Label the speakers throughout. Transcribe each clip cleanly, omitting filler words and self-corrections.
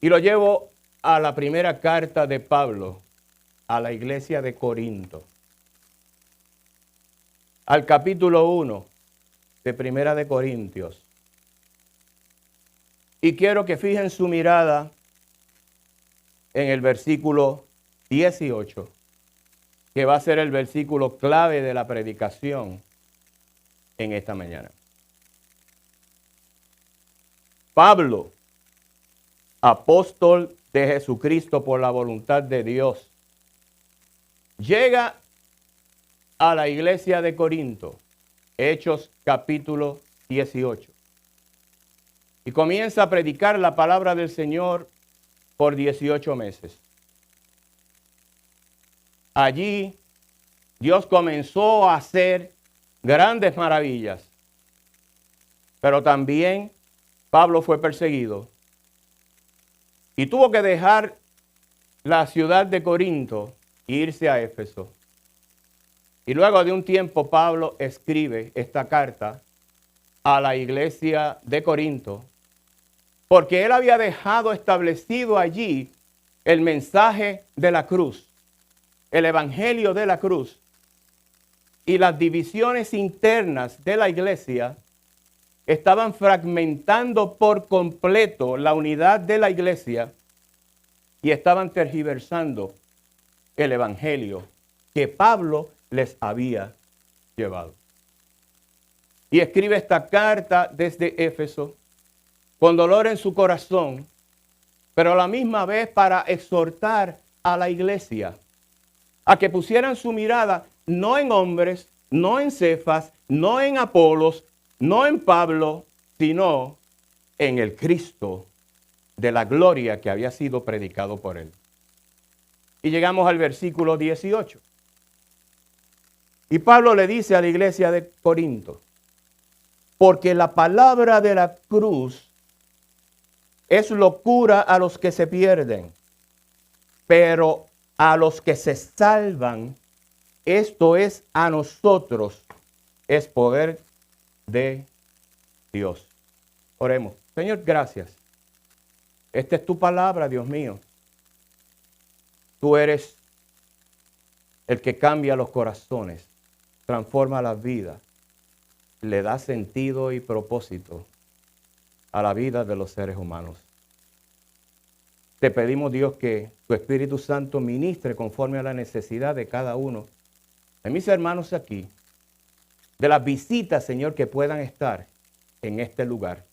Speaker 1: Y lo llevo a la primera carta de Pablo a la iglesia de Corinto. Al capítulo 1 de Primera de Corintios. Y quiero que fijen su mirada en el versículo 18, que va a ser el versículo clave de la predicación en esta mañana. Pablo, apóstol de Jesucristo por la voluntad de Dios, llega a la iglesia de Corinto, Hechos capítulo 18, y comienza a predicar la palabra del Señor por 18 meses. Allí Dios comenzó a hacer grandes maravillas, pero también Pablo fue perseguido y tuvo que dejar la ciudad de Corinto e irse a Éfeso. Y luego de un tiempo Pablo escribe esta carta a la iglesia de Corinto, porque él había dejado establecido allí el mensaje de la cruz, el evangelio de la cruz, y las divisiones internas de la iglesia estaban fragmentando por completo la unidad de la iglesia y estaban tergiversando el evangelio que Pablo les había llevado. Y escribe esta carta desde Éfeso con dolor en su corazón, pero a la misma vez para exhortar a la iglesia a que pusieran su mirada no en hombres, no en Cefas, no en Apolos, no en Pablo, sino en el Cristo de la gloria que había sido predicado por él. Y llegamos al versículo 18. Y Pablo le dice a la iglesia de Corinto, porque la palabra de la cruz es locura a los que se pierden, pero a los que se salvan, esto es a nosotros, es poder de Dios. Oremos. Señor, gracias. Esta es tu palabra, Dios mío. Tú eres el que cambia los corazones, transforma las vidas, le da sentido y propósito a la vida de los seres humanos. Te pedimos, Dios, que tu Espíritu Santo ministre conforme a la necesidad de cada uno de mis hermanos aquí, de las visitas, Señor, que puedan estar en este lugar,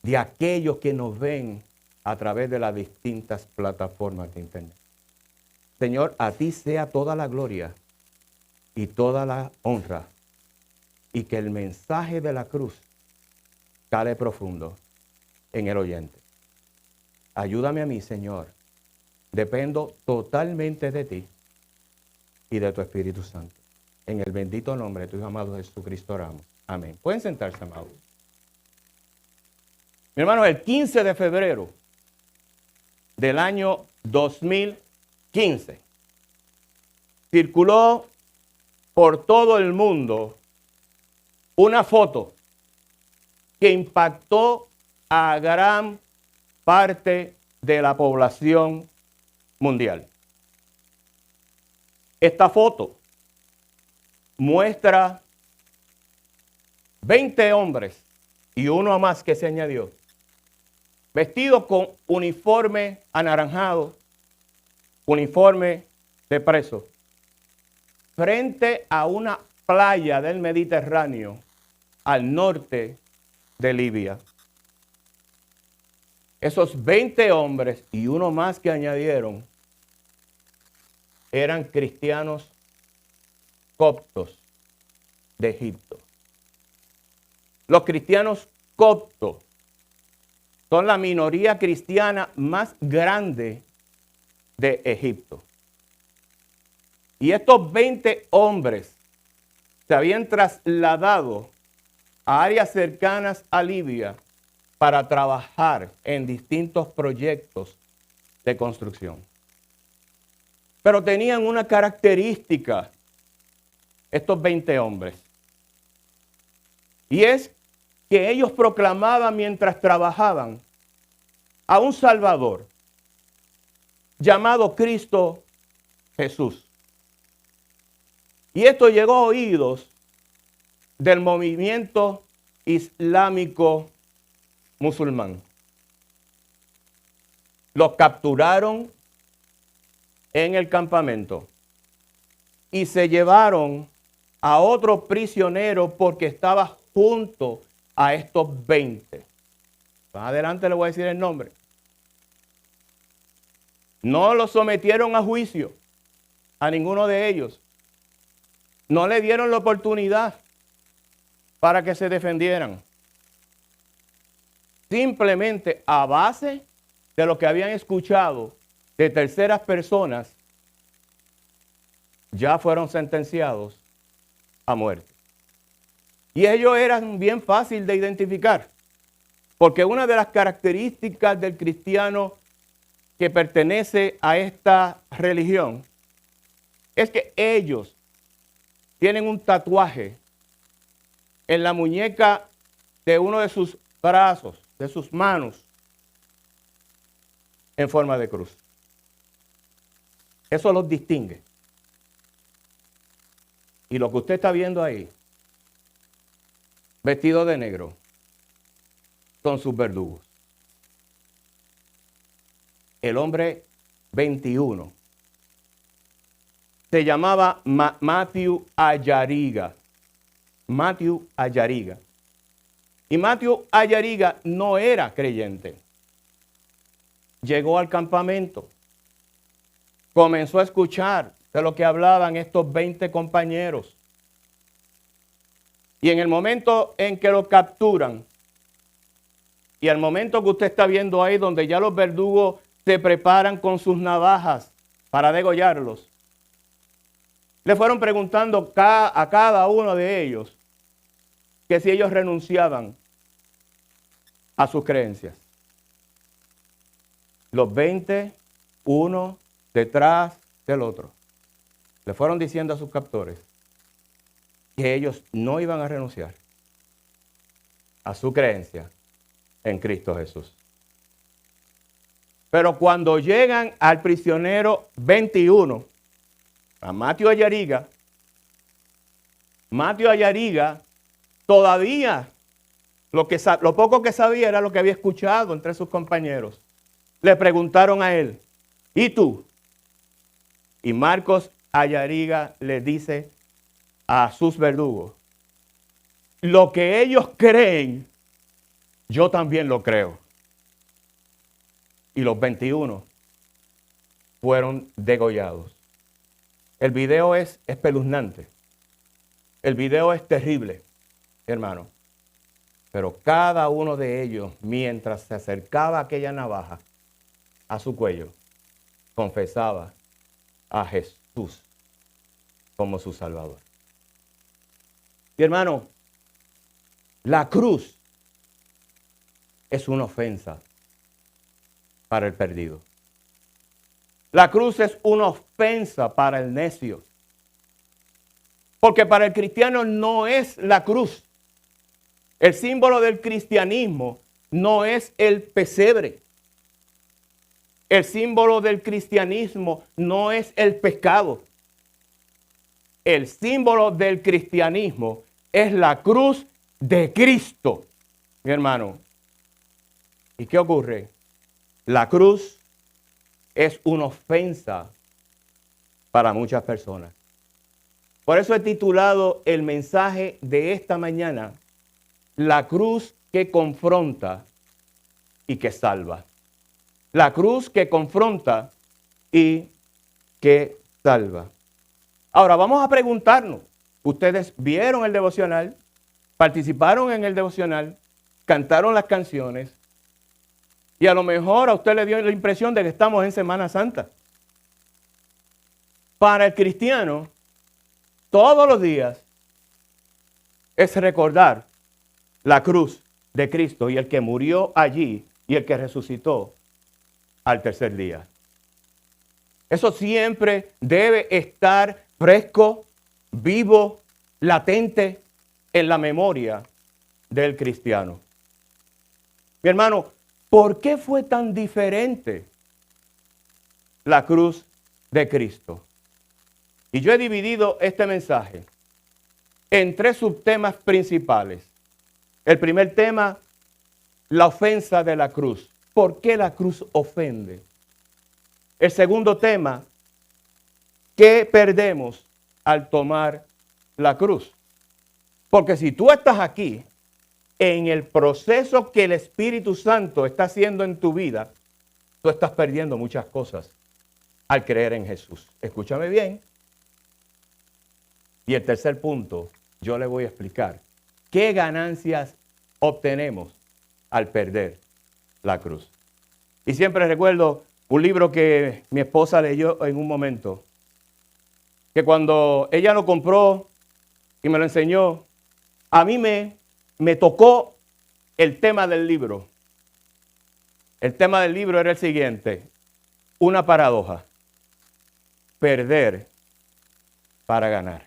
Speaker 1: de aquellos que nos ven a través de las distintas plataformas de internet. Señor, a ti sea toda la gloria y toda la honra, y que el mensaje de la cruz cale profundo en el oyente. Ayúdame a mí, Señor. Dependo totalmente de ti y de tu Espíritu Santo. En el bendito nombre de tu Hijo amado Jesucristo oramos. Amén. Pueden sentarse, amados. Mi hermano, el 15 de febrero del año 2015 circuló por todo el mundo una foto que impactó a gran parte de la población mundial. Esta foto muestra 20 hombres y uno más que se añadió, vestidos con uniforme anaranjado, uniforme de preso, frente a una playa del Mediterráneo al norte de Libia. Esos 20 hombres y uno más que añadieron eran cristianos coptos de Egipto. Los cristianos coptos son la minoría cristiana más grande de Egipto. Y estos 20 hombres se habían trasladado a áreas cercanas a Libia para trabajar en distintos proyectos de construcción. Pero tenían una característica estos 20 hombres. Y es que ellos proclamaban mientras trabajaban a un Salvador, llamado Cristo Jesús. Y esto llegó a oídos del movimiento islámico musulmán. Los capturaron en el campamento y se llevaron a otro prisionero porque estaba junto a estos 20. Más adelante le voy a decir el nombre. No los sometieron a juicio a ninguno de ellos. No le dieron la oportunidad para que se defendieran. Simplemente a base de lo que habían escuchado de terceras personas, ya fueron sentenciados a muerte. Y ellos eran bien fácil de identificar, porque una de las características del cristiano que pertenece a esta religión es que ellos tienen un tatuaje en la muñeca de uno de sus brazos, de sus manos, en forma de cruz. Eso los distingue. Y lo que usted está viendo ahí, vestido de negro, son sus verdugos. El hombre 21 se llamaba Matthew Ayariga. Matthew Ayariga. Y Matthew Ayariga no era creyente. Llegó al campamento, comenzó a escuchar de lo que hablaban estos 20 compañeros. Y en el momento en que lo capturan, y al momento que usted está viendo ahí, donde ya los verdugos se preparan con sus navajas para degollarlos, le fueron preguntando a cada uno de ellos que si ellos renunciaban a sus creencias. Los 20, uno detrás del otro, le fueron diciendo a sus captores que ellos no iban a renunciar a su creencia en Cristo Jesús. Pero cuando llegan al prisionero 21, a Matthew Ayariga todavía lo poco que sabía era lo que había escuchado entre sus compañeros. Le preguntaron a él, ¿y tú? Y Marcos Ayariga le dice a sus verdugos, lo que ellos creen, yo también lo creo. Y los 21 fueron degollados. El video es espeluznante. El video es terrible, hermano. Pero cada uno de ellos, mientras se acercaba aquella navaja a su cuello, confesaba a Jesús como su Salvador. Y hermano, la cruz es una ofensa para el perdido. La cruz es una ofensa para el necio. Porque para el cristiano no es la cruz. El símbolo del cristianismo no es el pesebre. El símbolo del cristianismo no es el pecado. El símbolo del cristianismo es la cruz de Cristo, mi hermano. ¿Y qué ocurre? La cruz es una ofensa para muchas personas. Por eso he titulado el mensaje de esta mañana, La cruz que confronta y que salva. La cruz que confronta y que salva. Ahora vamos a preguntarnos, ustedes vieron el devocional, participaron en el devocional, cantaron las canciones y a lo mejor a usted le dio la impresión de que estamos en Semana Santa. Para el cristiano, todos los días es recordar la cruz de Cristo y el que murió allí y el que resucitó al tercer día. Eso siempre debe estar fresco, vivo, latente en la memoria del cristiano. Mi hermano, ¿por qué fue tan diferente la cruz de Cristo. Y yo he dividido este mensaje en 3 subtemas principales. El primer tema, la ofensa de la cruz. ¿Por qué la cruz ofende? El segundo tema, ¿qué perdemos al tomar la cruz? Porque si tú estás aquí, en el proceso que el Espíritu Santo está haciendo en tu vida, tú estás perdiendo muchas cosas al creer en Jesús. Escúchame bien. Y el tercer punto, yo le voy a explicar qué ganancias obtenemos al perder la cruz. Y siempre recuerdo un libro que mi esposa leyó en un momento, que cuando ella lo compró y me lo enseñó, a mí me tocó el tema del libro. El tema del libro era el siguiente: una paradoja. Perder para ganar.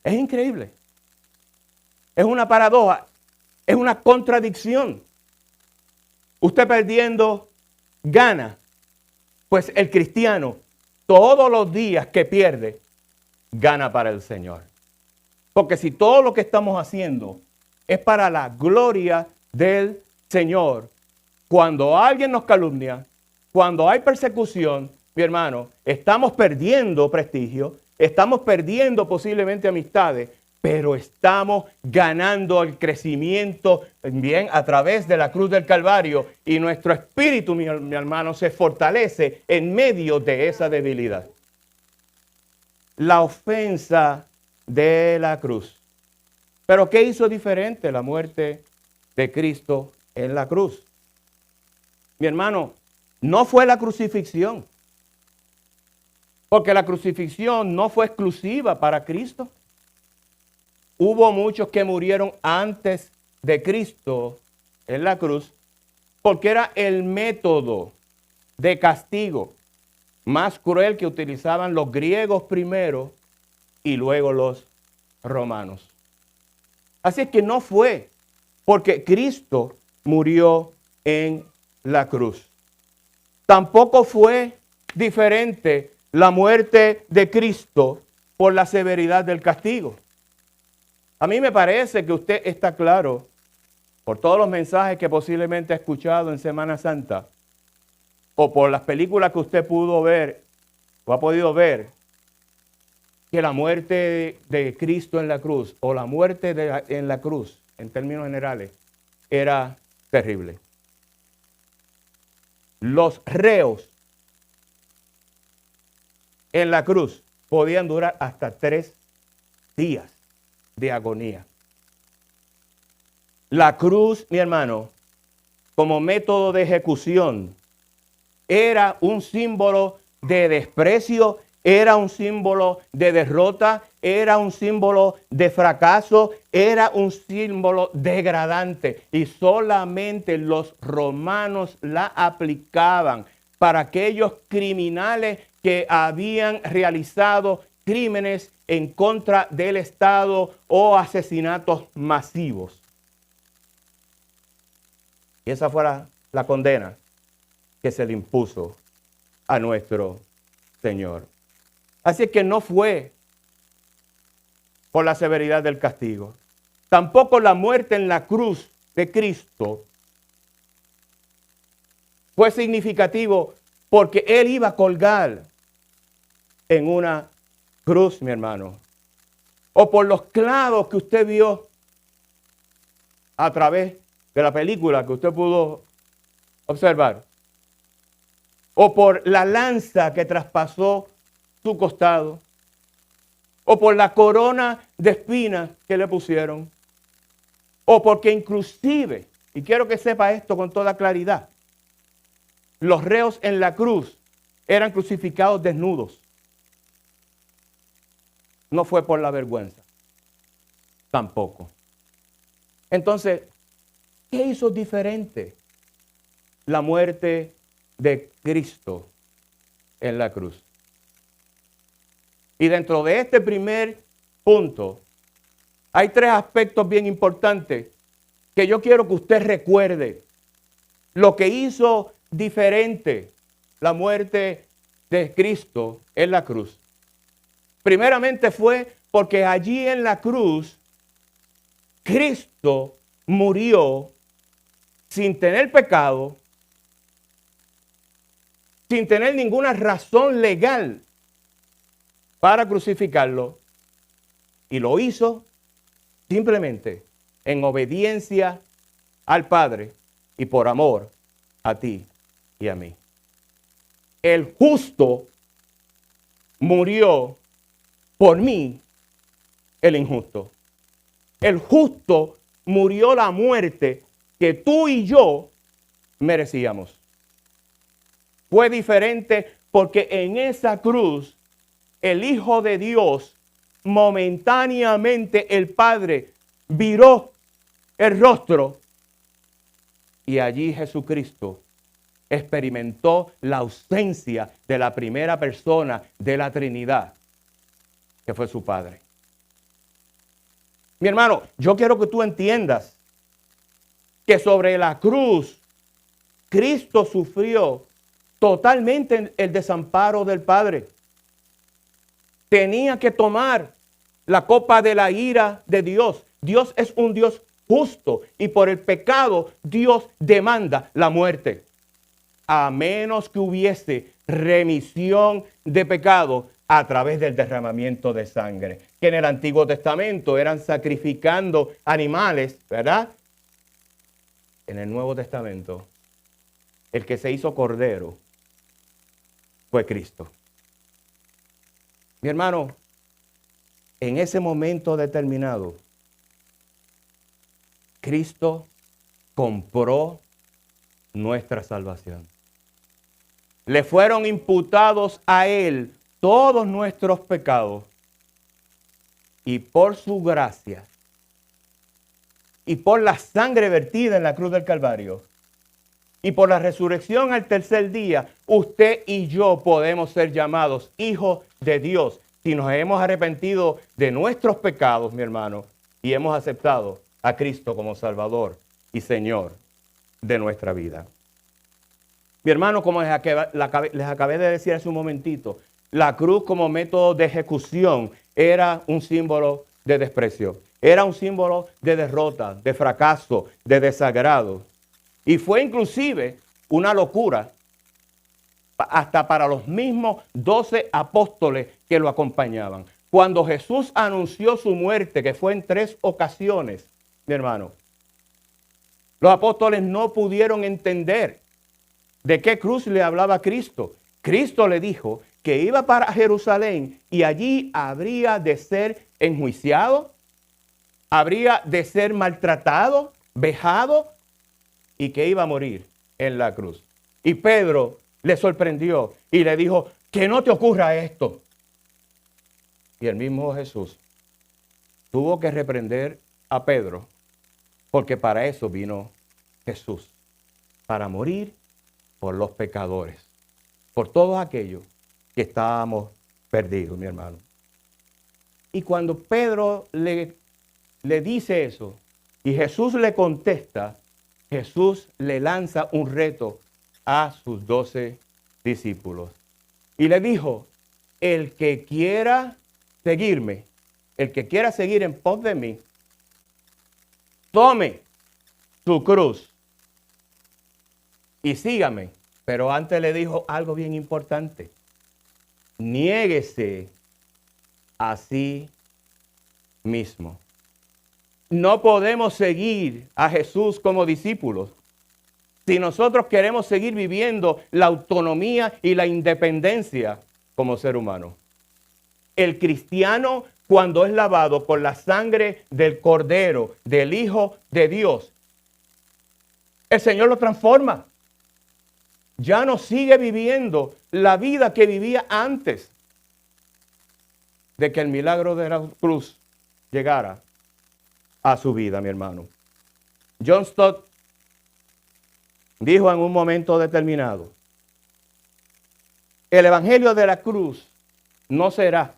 Speaker 1: Es increíble. Es una paradoja. Es una contradicción. Usted perdiendo gana. Pues el cristiano, todos los días que pierde, gana para el Señor. Porque si todo lo que estamos haciendo es para la gloria del Señor, cuando alguien nos calumnia, cuando hay persecución, mi hermano, estamos perdiendo prestigio, estamos perdiendo posiblemente amistades, pero estamos ganando el crecimiento bien a través de la cruz del Calvario, y nuestro espíritu, mi hermano, se fortalece en medio de esa debilidad. La ofensa de la cruz. Pero ¿qué hizo diferente la muerte de Cristo en la cruz? Mi hermano, no fue la crucifixión, porque la crucifixión no fue exclusiva para Cristo. Hubo muchos que murieron antes de Cristo en la cruz, porque era el método de castigo más cruel que utilizaban los griegos primero y luego los romanos. Así es que no fue porque Cristo murió en la cruz. Tampoco fue diferente la muerte de Cristo por la severidad del castigo. A mí me parece que usted está claro, por todos los mensajes que posiblemente ha escuchado en Semana Santa, o por las películas que usted pudo ver o ha podido ver, que la muerte de Cristo en la cruz, o la muerte en la cruz, en términos generales, era terrible. Los reos en la cruz podían durar hasta 3 días de agonía. La cruz, mi hermano, como método de ejecución, era un símbolo de desprecio, era un símbolo de derrota, era un símbolo de fracaso, era un símbolo degradante. Y solamente los romanos la aplicaban para aquellos criminales que habían realizado crímenes en contra del Estado o asesinatos masivos. Y esa fue la condena que se le impuso a nuestro Señor. Así que no fue por la severidad del castigo. Tampoco la muerte en la cruz de Cristo fue significativo porque Él iba a colgar en una cruz, mi hermano. O por los clavos que usted vio a través de la película que usted pudo observar. O por la lanza que traspasó su costado. O por la corona de espinas que le pusieron. O porque inclusive, y quiero que sepa esto con toda claridad, los reos en la cruz eran crucificados desnudos. No fue por la vergüenza. Tampoco. Entonces, ¿qué hizo diferente la muerte de Cristo en la cruz? Y dentro de este primer punto, hay 3 aspectos bien importantes que yo quiero que usted recuerde. Lo que hizo diferente la muerte de Cristo en la cruz? Primeramente fue porque allí en la cruz Cristo murió sin tener pecado, sin tener ninguna razón legal para crucificarlo, y lo hizo simplemente en obediencia al Padre y por amor a ti y a mí. El justo murió por mí, el injusto. El justo murió la muerte que tú y yo merecíamos. Fue diferente porque en esa cruz el Hijo de Dios, momentáneamente el Padre viró el rostro y allí Jesucristo experimentó la ausencia de la primera persona de la Trinidad, que fue su Padre. Mi hermano, yo quiero que tú entiendas que sobre la cruz Cristo sufrió totalmente el desamparo del Padre. Tenía que tomar la copa de la ira de Dios. Dios es un Dios justo y por el pecado Dios demanda la muerte. A menos que hubiese remisión de pecado a través del derramamiento de sangre. Que en el Antiguo Testamento eran sacrificando animales, ¿verdad? En el Nuevo Testamento, el que se hizo cordero fue Cristo. Mi hermano, en ese momento determinado, Cristo compró nuestra salvación. Le fueron imputados a Él todos nuestros pecados y por su gracia y por la sangre vertida en la cruz del Calvario y por la resurrección al tercer día, usted y yo podemos ser llamados hijos de Dios si nos hemos arrepentido de nuestros pecados, mi hermano, y hemos aceptado a Cristo como Salvador y Señor de nuestra vida. Mi hermano, como les acabé de decir hace un momentito, la cruz como método de ejecución era un símbolo de desprecio, era un símbolo de derrota, de fracaso, de desagrado. Y fue inclusive una locura hasta para los mismos 12 apóstoles que lo acompañaban. Cuando Jesús anunció su muerte, que fue en 3 ocasiones, mi hermano, los apóstoles no pudieron entender de qué cruz le hablaba Cristo. Cristo le dijo que iba para Jerusalén y allí habría de ser enjuiciado, habría de ser maltratado, vejado y que iba a morir en la cruz. Y Pedro le sorprendió y le dijo, que no te ocurra esto. Y el mismo Jesús tuvo que reprender a Pedro, porque para eso vino Jesús, para morir por los pecadores, por todos aquellos que estábamos perdidos, mi hermano. Y cuando Pedro le dice eso y Jesús le contesta, Jesús le lanza un reto a sus 12 discípulos. Y le dijo, el que quiera seguirme, el que quiera seguir en pos de mí, tome su cruz y sígame. Pero antes le dijo algo bien importante. Niéguese a sí mismo. No podemos seguir a Jesús como discípulos si nosotros queremos seguir viviendo la autonomía y la independencia como ser humano. El cristiano, cuando es lavado por la sangre del Cordero, del Hijo de Dios, el Señor lo transforma. Ya no sigue viviendo la vida que vivía antes de que el milagro de la cruz llegara a su vida, mi hermano. John Stott dijo en un momento determinado, el evangelio de la cruz no será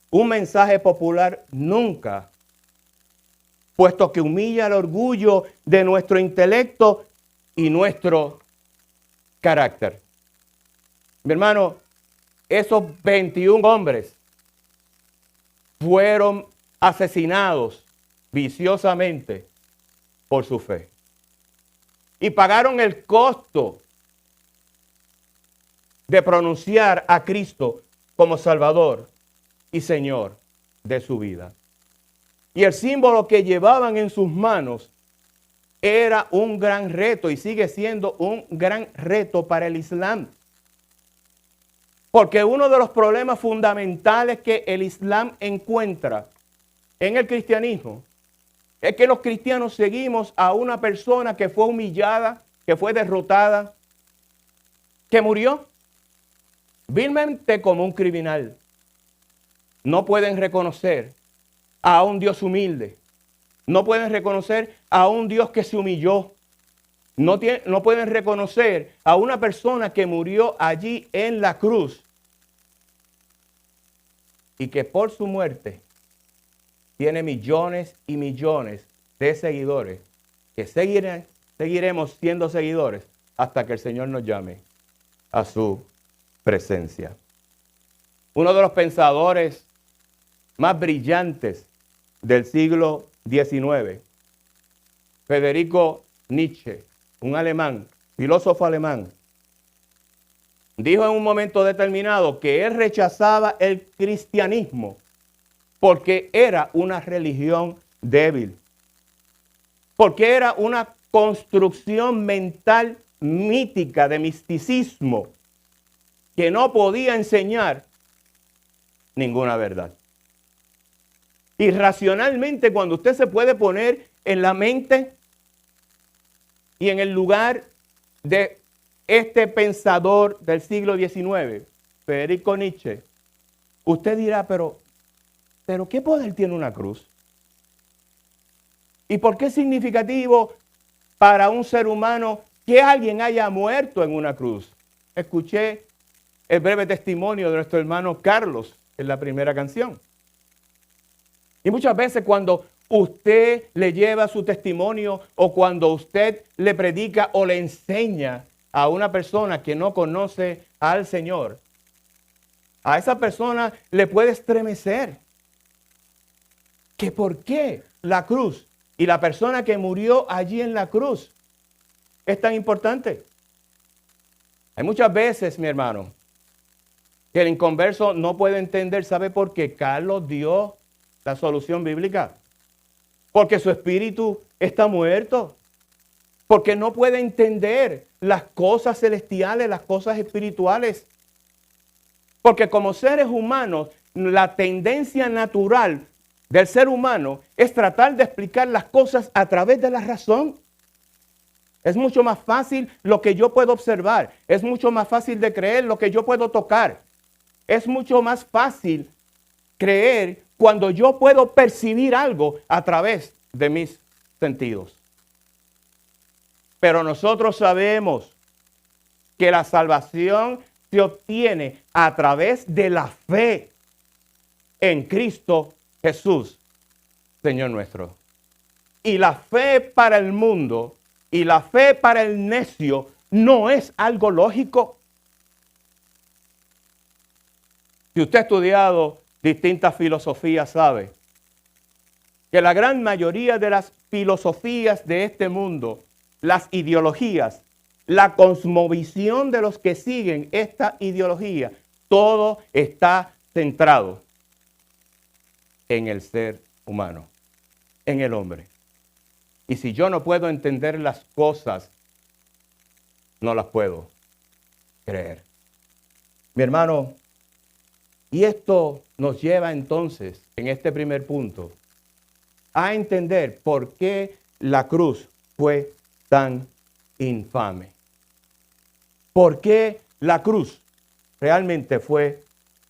Speaker 1: un mensaje popular nunca, puesto que humilla el orgullo de nuestro intelecto y nuestro carácter. Mi hermano, esos 21 hombres fueron asesinados viciosamente por su fe. Y pagaron el costo de pronunciar a Cristo como Salvador y Señor de su vida. Y el símbolo que llevaban en sus manos era un gran reto y sigue siendo un gran reto para el Islam. Porque uno de los problemas fundamentales que el Islam encuentra en el cristianismo es que los cristianos seguimos a una persona que fue humillada, que fue derrotada, que murió vilmente como un criminal. No pueden reconocer a un Dios humilde. No pueden reconocer a un Dios que se humilló. No pueden reconocer a una persona que murió allí en la cruz y que por su muerte tiene millones y millones de seguidores que seguiremos siendo seguidores hasta que el Señor nos llame a su presencia. Uno de los pensadores más brillantes del siglo XIX, Federico Nietzsche, un alemán, filósofo alemán, dijo en un momento determinado que él rechazaba el cristianismo porque era una religión débil, porque era una construcción mental mítica de misticismo que no podía enseñar ninguna verdad. Y racionalmente, cuando usted se puede poner en la mente y en el lugar de este pensador del siglo XIX, Federico Nietzsche, usted dirá, pero ¿qué poder tiene una cruz? ¿Y por qué es significativo para un ser humano que alguien haya muerto en una cruz? Escuché el breve testimonio de nuestro hermano Carlos en la primera canción. Y muchas veces cuando usted le lleva su testimonio o cuando usted le predica o le enseña a una persona que no conoce al Señor, a esa persona le puede estremecer. ¿Que por qué la cruz y la persona que murió allí en la cruz es tan importante? Hay muchas veces, mi hermano, que el inconverso no puede entender. ¿Sabe por qué? Carlos dio la solución bíblica. Porque su espíritu está muerto. Porque no puede entender las cosas celestiales, las cosas espirituales. Porque como seres humanos, la tendencia natural del ser humano es tratar de explicar las cosas a través de la razón. Es mucho más fácil lo que yo puedo observar. Es mucho más fácil de creer lo que yo puedo tocar. Es mucho más fácil creer cuando yo puedo percibir algo a través de mis sentidos. Pero nosotros sabemos que la salvación se obtiene a través de la fe en Cristo Jesús, Señor nuestro. Y la fe para el mundo y la fe para el necio no es algo lógico. Si usted ha estudiado distintas filosofías, sabe que la gran mayoría de las filosofías de este mundo, las ideologías, la cosmovisión de los que siguen esta ideología, todo está centrado en el ser humano, en el hombre. Y si yo no puedo entender las cosas, no las puedo creer. Mi hermano, y esto nos lleva entonces, en este primer punto, a entender por qué la cruz fue tan infame. ¿Por qué la cruz realmente fue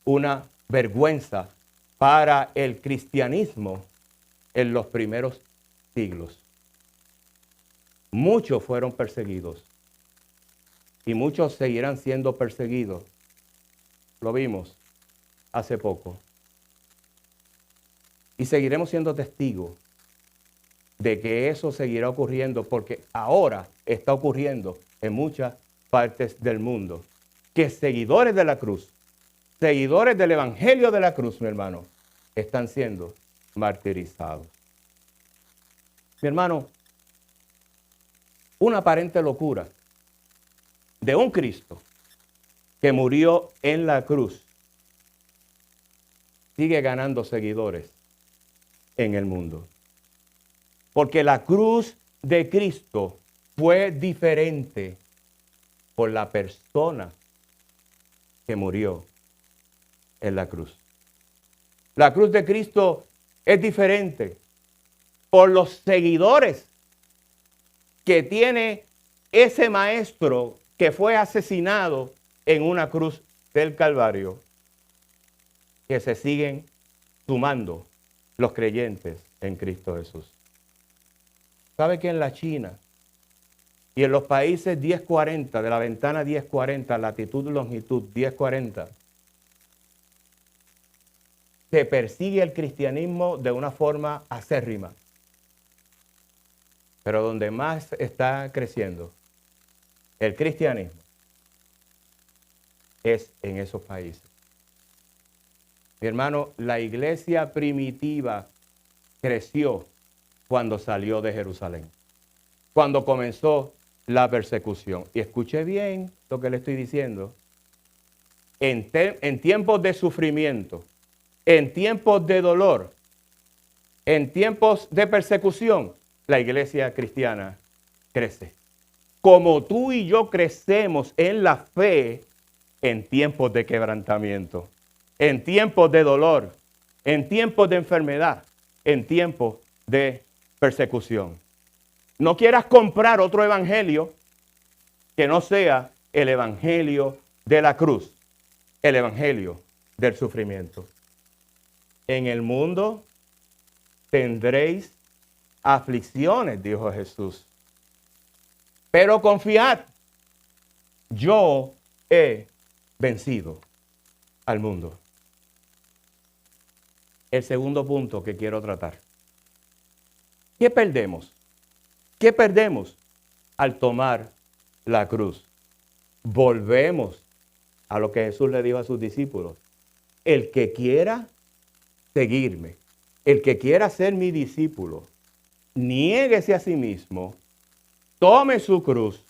Speaker 1: una vergüenza para el cristianismo en los primeros siglos? Muchos fueron perseguidos y muchos seguirán siendo perseguidos. Lo vimos hace poco. Y seguiremos siendo testigos de que eso seguirá ocurriendo, porque ahora está ocurriendo en muchas partes del mundo. que seguidores de la cruz, seguidores del evangelio de la cruz, mi hermano, están siendo martirizados. Mi hermano, una aparente locura de un Cristo que murió en la cruz sigue ganando seguidores en el mundo. Porque la cruz de Cristo fue diferente por la persona que murió en la cruz. La cruz de Cristo es diferente por los seguidores que tiene ese maestro que fue asesinado en una cruz del Calvario, que se siguen sumando los creyentes en Cristo Jesús. ¿Sabe que en la China y en los países 1040, de la ventana 1040, latitud y longitud 1040, se persigue el cristianismo de una forma acérrima? Pero donde más está creciendo el cristianismo es en esos países. Mi hermano, la iglesia primitiva creció cuando salió de Jerusalén, cuando comenzó la persecución. Y escuche bien lo que le estoy diciendo. En tiempos de sufrimiento, en tiempos de dolor, en tiempos de persecución, la iglesia cristiana crece. Como tú y yo crecemos en la fe en tiempos de quebrantamiento, en tiempos de dolor, en tiempos de enfermedad, en tiempos de persecución. No quieras comprar otro evangelio que no sea el evangelio de la cruz, el evangelio del sufrimiento. En el mundo tendréis aflicciones, dijo Jesús. Pero confiad, yo he vencido al mundo. El segundo punto que quiero tratar. ¿Qué perdemos? ¿Qué perdemos al tomar la cruz? Volvemos a lo que Jesús le dijo a sus discípulos. El que quiera seguirme, el que quiera ser mi discípulo, niéguese a sí mismo, tome su cruz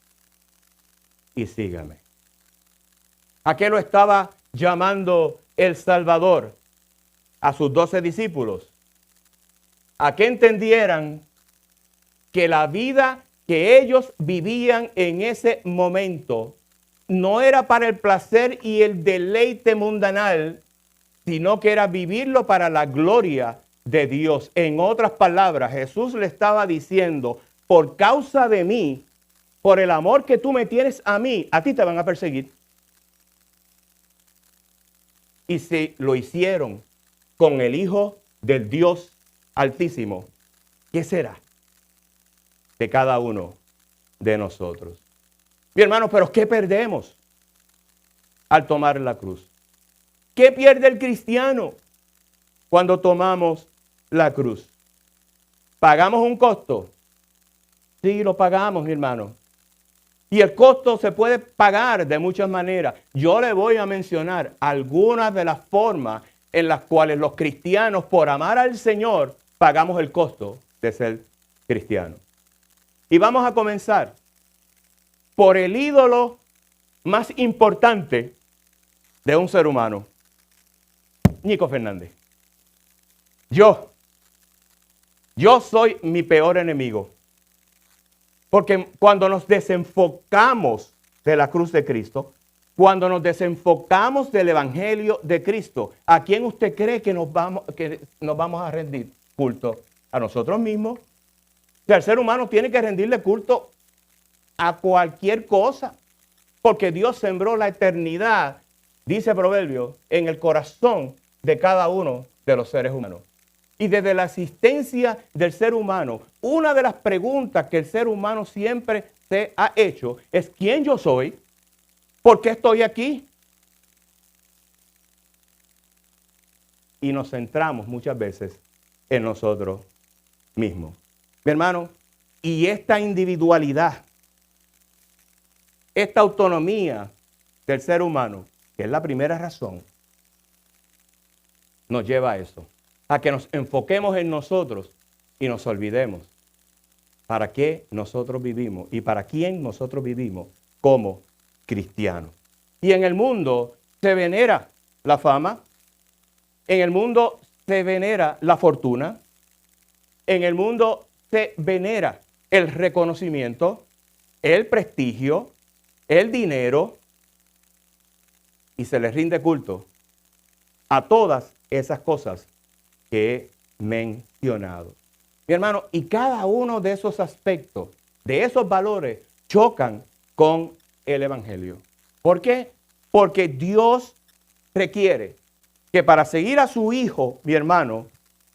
Speaker 1: y sígame. ¿A qué lo estaba llamando el Salvador? A sus 12 discípulos. A que entendieran que la vida que ellos vivían en ese momento no era para el placer y el deleite mundanal, sino que era vivirlo para la gloria de Dios. En otras palabras, Jesús le estaba diciendo, por causa de mí, por el amor que tú me tienes a mí, a ti te van a perseguir. Y si lo hicieron con el Hijo del Dios Altísimo, ¿qué será de cada uno de nosotros? Mi hermano, pero ¿qué perdemos al tomar la cruz? ¿Qué pierde el cristiano cuando tomamos la cruz? ¿Pagamos un costo? Sí, lo pagamos, mi hermano. Y el costo se puede pagar de muchas maneras. Yo le voy a mencionar algunas de las formas en las cuales los cristianos, por amar al Señor, pagamos el costo de ser cristiano. Y vamos a comenzar por el ídolo más importante de un ser humano, Nico Fernández. Yo soy mi peor enemigo. Porque cuando nos desenfocamos de la cruz de Cristo, cuando nos desenfocamos del evangelio de Cristo, ¿a quién usted cree que nos vamos a rendir culto? ¿A nosotros mismos? O sea, el ser humano tiene que rendirle culto a cualquier cosa, porque Dios sembró la eternidad, dice Proverbio, en el corazón de cada uno de los seres humanos. Y desde la existencia del ser humano, una de las preguntas que el ser humano siempre se ha hecho es ¿quién yo soy? ¿Por qué estoy aquí? Y nos centramos muchas veces en nosotros mismos. Mi hermano, y esta individualidad, esta autonomía del ser humano, que es la primera razón, nos lleva a eso, a que nos enfoquemos en nosotros y nos olvidemos para qué nosotros vivimos y para quién nosotros vivimos como cristianos. Y en el mundo se venera la fama, en el mundo se venera la fortuna, en el mundo se venera el reconocimiento, el prestigio, el dinero, y se les rinde culto a todas esas cosas que he mencionado. Mi hermano, y cada uno de esos aspectos, de esos valores, chocan con el Evangelio. ¿Por qué? Porque Dios requiere que para seguir a su Hijo, mi hermano,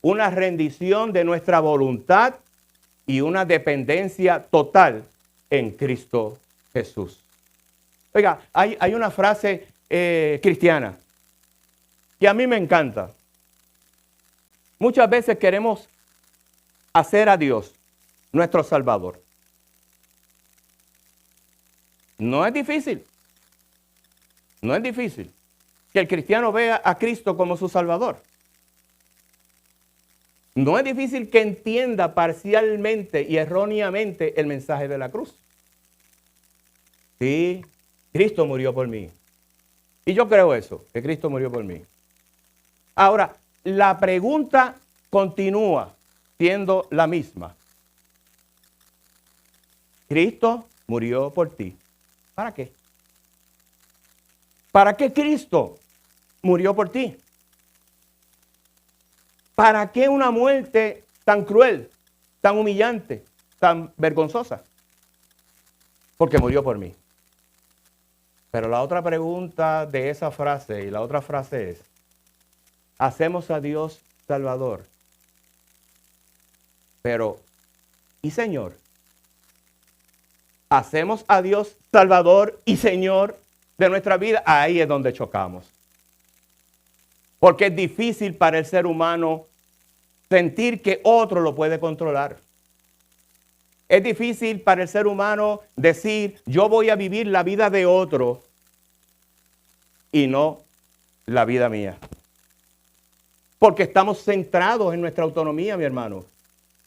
Speaker 1: una rendición de nuestra voluntad y una dependencia total en Cristo Jesús. Oiga, hay una frase cristiana que a mí me encanta. Muchas veces queremos hacer a Dios nuestro Salvador. No es difícil. No es difícil que el cristiano vea a Cristo como su Salvador. No es difícil que entienda parcialmente y erróneamente el mensaje de la cruz. Sí, Cristo murió por mí. Y yo creo eso, que Cristo murió por mí. Ahora, la pregunta continúa siendo la misma. Cristo murió por ti. ¿Para qué? ¿Para qué Cristo murió por ti? ¿Para qué una muerte tan cruel, tan humillante, tan vergonzosa? Porque murió por mí. Pero la otra pregunta de esa frase y la otra frase es, ¿hacemos a Dios Salvador? Pero, ¿y Señor? ¿Hacemos a Dios Salvador y Señor de nuestra vida? Ahí es donde chocamos. Porque es difícil para el ser humano sentir que otro lo puede controlar. Es difícil para el ser humano decir, yo voy a vivir la vida de otro y no la vida mía. Porque estamos centrados en nuestra autonomía, mi hermano.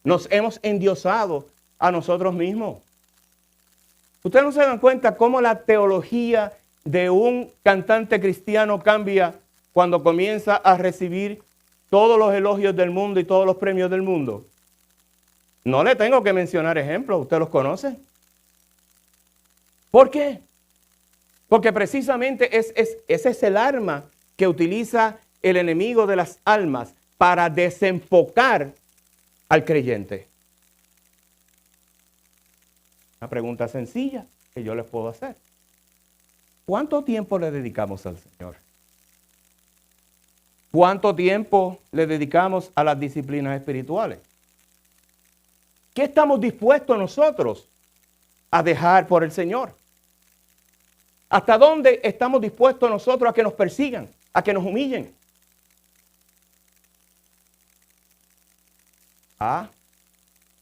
Speaker 1: Nos hemos endiosado a nosotros mismos. Ustedes no se dan cuenta cómo la teología de un cantante cristiano cambia cuando comienza a recibir todos los elogios del mundo y todos los premios del mundo. No le tengo que mencionar ejemplos, usted los conoce. ¿Por qué? Porque precisamente ese es el arma que utiliza el enemigo de las almas para desenfocar al creyente. Una pregunta sencilla que yo les puedo hacer. ¿Cuánto tiempo le dedicamos al Señor? ¿Cuánto tiempo le dedicamos a las disciplinas espirituales? ¿Qué estamos dispuestos nosotros a dejar por el Señor? ¿Hasta dónde estamos dispuestos nosotros a que nos persigan, a que nos humillen?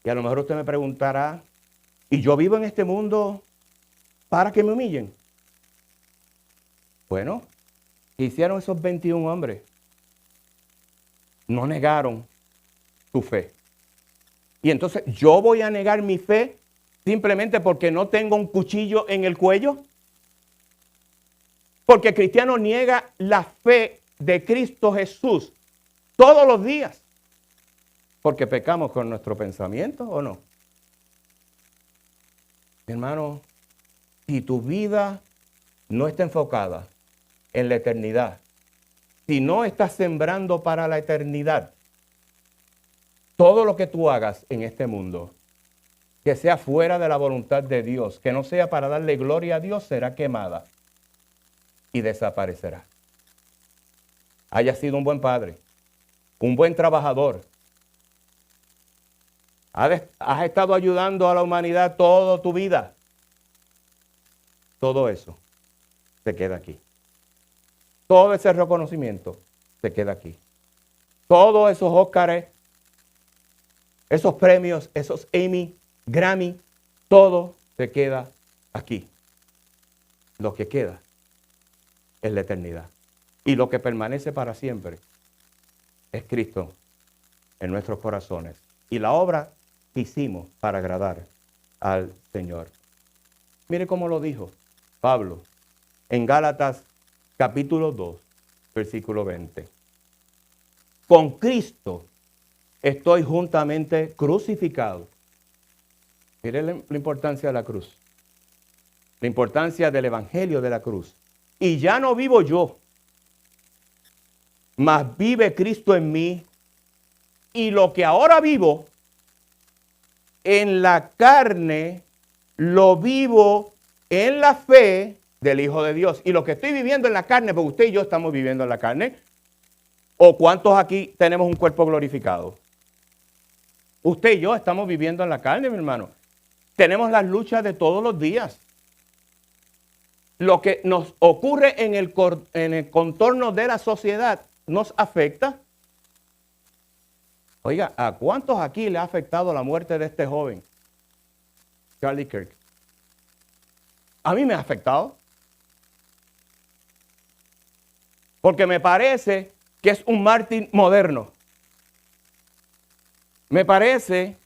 Speaker 1: Y a lo mejor usted me preguntará, ¿y yo vivo en este mundo para que me humillen? Bueno, ¿qué hicieron esos 21 hombres? No negaron su fe. Y entonces, ¿yo voy a negar mi fe simplemente porque no tengo un cuchillo en el cuello? Porque el cristiano niega la fe de Cristo Jesús todos los días. Porque pecamos con nuestro pensamiento, ¿o no? Hermano, si tu vida no está enfocada en la eternidad, si no estás sembrando para la eternidad, todo lo que tú hagas en este mundo, que sea fuera de la voluntad de Dios, que no sea para darle gloria a Dios, será quemada y desaparecerá. Hayas sido un buen padre, un buen trabajador, has estado ayudando a la humanidad toda tu vida, todo eso se queda aquí. Todo ese reconocimiento se queda aquí. Todos esos Óscares, esos premios, esos Emmy, Grammy, todo se queda aquí. Lo que queda es la eternidad. Y lo que permanece para siempre es Cristo en nuestros corazones. Y la obra que hicimos para agradar al Señor. Mire cómo lo dijo Pablo en Gálatas capítulo 2, versículo 20. Con Cristo estoy juntamente crucificado. Mire la importancia de la cruz. La importancia del evangelio de la cruz. Y ya no vivo yo, mas vive Cristo en mí. Y lo que ahora vivo en la carne, lo vivo en la fe del Hijo de Dios. Y lo que estoy viviendo en la carne, porque usted y yo estamos viviendo en la carne. ¿O cuántos aquí tenemos un cuerpo glorificado? Usted y yo estamos viviendo en la carne, mi hermano. Tenemos las luchas de todos los días. Lo que nos ocurre en el contorno de la sociedad nos afecta. Oiga, ¿a cuántos aquí le ha afectado la muerte de este joven, Charlie Kirk? A mí me ha afectado. Porque me parece que es un mártir moderno. Me parece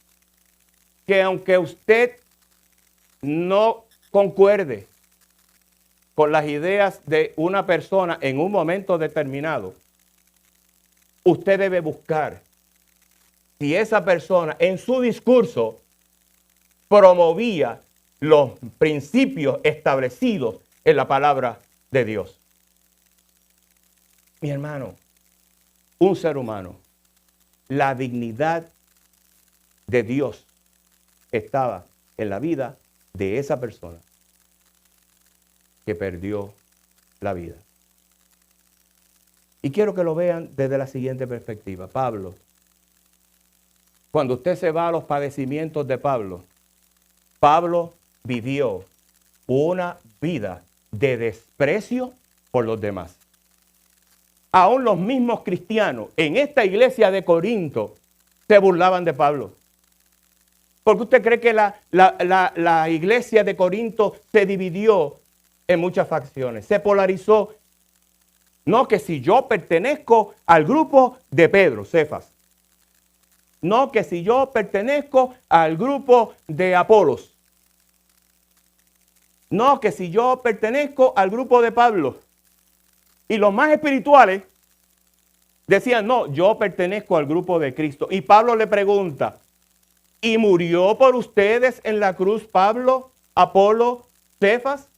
Speaker 1: que aunque usted no concuerde con las ideas de una persona en un momento determinado, usted debe buscar si esa persona en su discurso promovía los principios establecidos en la palabra de Dios. Mi hermano, un ser humano, la dignidad de Dios estaba en la vida de esa persona que perdió la vida. Y quiero que lo vean desde la siguiente perspectiva. Pablo, cuando usted se va a los padecimientos de Pablo, Pablo vivió una vida de desprecio por los demás. Aún los mismos cristianos en esta iglesia de Corinto se burlaban de Pablo. ¿Por qué usted cree que la iglesia de Corinto se dividió en muchas facciones? Se polarizó. No que si yo pertenezco al grupo de Pedro, Cefas. No que si yo pertenezco al grupo de Apolos. No que si yo pertenezco al grupo de Pablo. Y los más espirituales decían, no, yo pertenezco al grupo de Cristo. Y Pablo le pregunta, ¿y murió por ustedes en la cruz Pablo, Apolo, Cefas?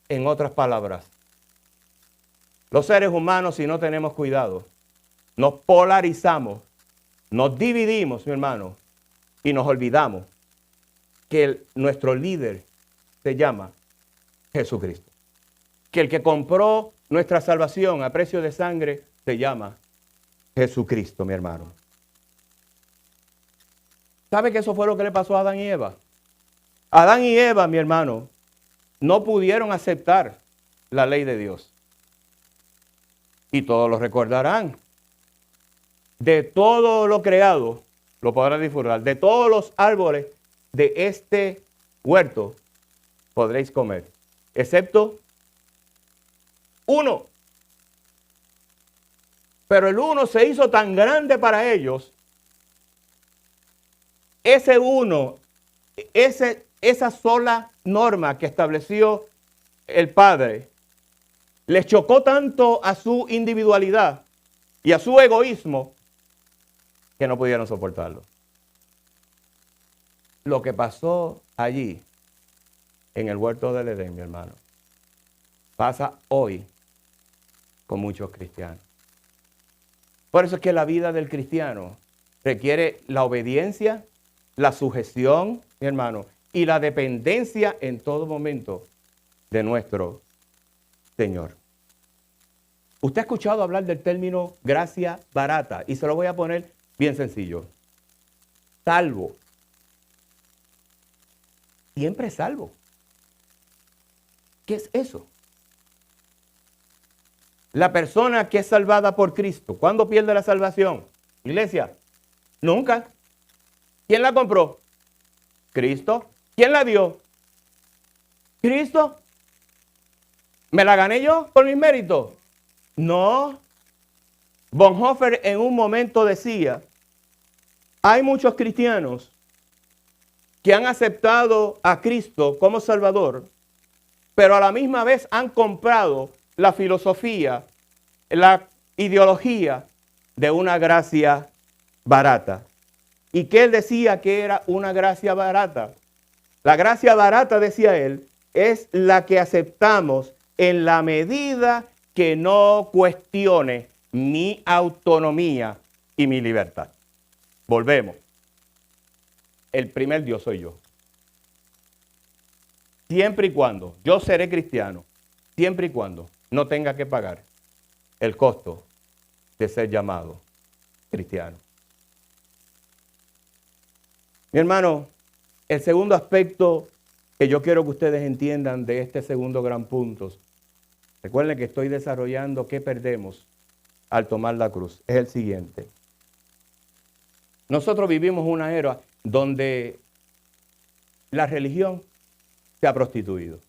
Speaker 1: En otras palabras, los seres humanos, si no tenemos cuidado, nos polarizamos, nos dividimos, mi hermano, y nos olvidamos que nuestro líder se llama Jesucristo. Que el que compró nuestra salvación a precio de sangre se llama Jesucristo, mi hermano. ¿Sabe que eso fue lo que le pasó a Adán y Eva? Adán y Eva, mi hermano, no pudieron aceptar la ley de Dios. Y todos lo recordarán. De todo lo creado, lo podrán disfrutar. De todos los árboles de este huerto podréis comer, excepto uno. Pero el uno se hizo tan grande para ellos. Ese uno, esa sola norma que estableció el Padre, les chocó tanto a su individualidad y a su egoísmo que no pudieron soportarlo. Lo que pasó allí, en el huerto del Edén, mi hermano, pasa hoy con muchos cristianos. Por eso es que la vida del cristiano requiere la obediencia, la sujeción, mi hermano, y la dependencia en todo momento de nuestro Señor. Usted ha escuchado hablar del término gracia barata, y se lo voy a poner bien sencillo. Salvo. Siempre salvo. ¿Qué es eso? La persona que es salvada por Cristo, ¿cuándo pierde la salvación? Iglesia, nunca. ¿Quién la compró? Cristo. ¿Quién la dio? Cristo. ¿Me la gané yo por mis méritos? No. Bonhoeffer en un momento decía, hay muchos cristianos que han aceptado a Cristo como Salvador, pero a la misma vez han comprado la filosofía, la ideología de una gracia barata. ¿Y qué él decía que era una gracia barata? La gracia barata, decía él, es la que aceptamos en la medida que no cuestione mi autonomía y mi libertad. Volvemos. El primer Dios soy yo. Siempre y cuando yo seré cristiano, siempre y cuando no tenga que pagar el costo de ser llamado cristiano. Mi hermano, el segundo aspecto que yo quiero que ustedes entiendan de este segundo gran punto, recuerden que estoy desarrollando qué perdemos al tomar la cruz, es el siguiente. Nosotros vivimos una era donde la religión se ha prostituido.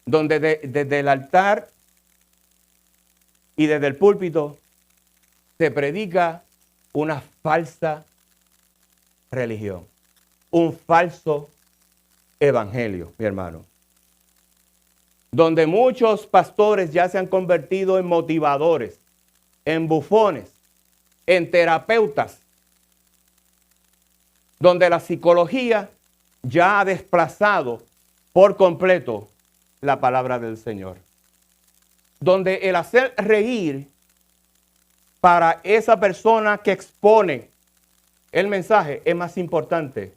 Speaker 1: Donde desde el altar y desde el púlpito se predica una falsa religión, un falso evangelio, mi hermano. Donde muchos pastores ya se han convertido en motivadores, en bufones, en terapeutas. Donde la psicología ya ha desplazado por completo la palabra del Señor. Donde el hacer reír para esa persona que expone el mensaje es más importante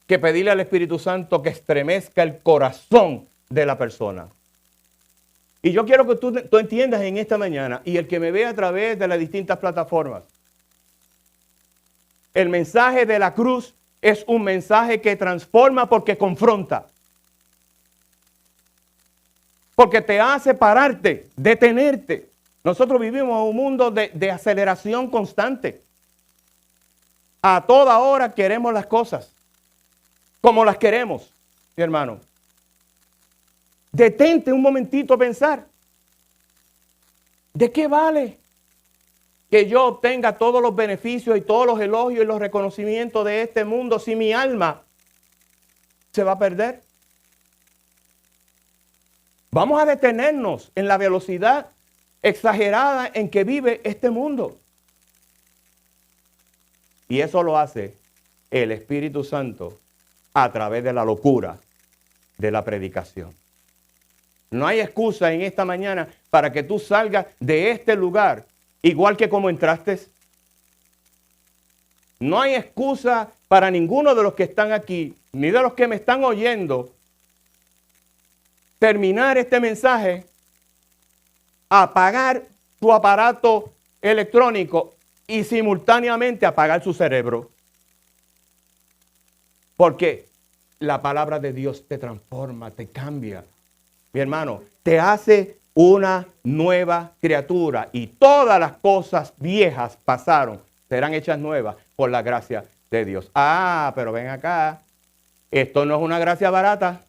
Speaker 1: que pedirle al Espíritu Santo que estremezca el corazón de la persona. Y yo quiero que tú entiendas en esta mañana, y el que me ve a través de las distintas plataformas, el mensaje de la cruz es un mensaje que transforma porque confronta. Porque te hace pararte, detenerte. Nosotros vivimos en un mundo de aceleración constante. A toda hora queremos las cosas como las queremos, mi hermano. Detente un momentito a pensar. ¿De qué vale que yo obtenga todos los beneficios y todos los elogios y los reconocimientos de este mundo si mi alma se va a perder? Vamos a detenernos en la velocidad exagerada en que vive este mundo. Y eso lo hace el Espíritu Santo a través de la locura de la predicación. No hay excusa en esta mañana para que tú salgas de este lugar igual que como entraste. No hay excusa para ninguno de los que están aquí, ni de los que me están oyendo, terminar este mensaje, apagar tu aparato electrónico y simultáneamente apagar su cerebro. Porque la palabra de Dios te transforma, te cambia. Mi hermano, te hace una nueva criatura y todas las cosas viejas pasaron, serán hechas nuevas por la gracia de Dios. Ah, pero ven acá, esto no es una gracia barata.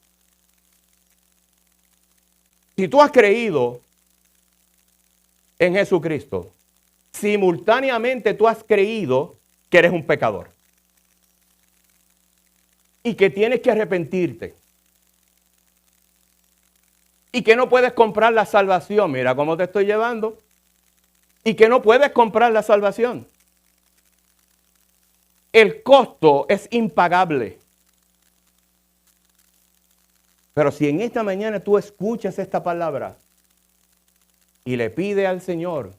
Speaker 1: Si tú has creído en Jesucristo, simultáneamente tú has creído que eres un pecador y que tienes que arrepentirte y que no puedes comprar la salvación. Mira cómo te estoy llevando. Y que no puedes comprar la salvación. El costo es impagable. Pero si en esta mañana tú escuchas esta palabra y le pides al Señor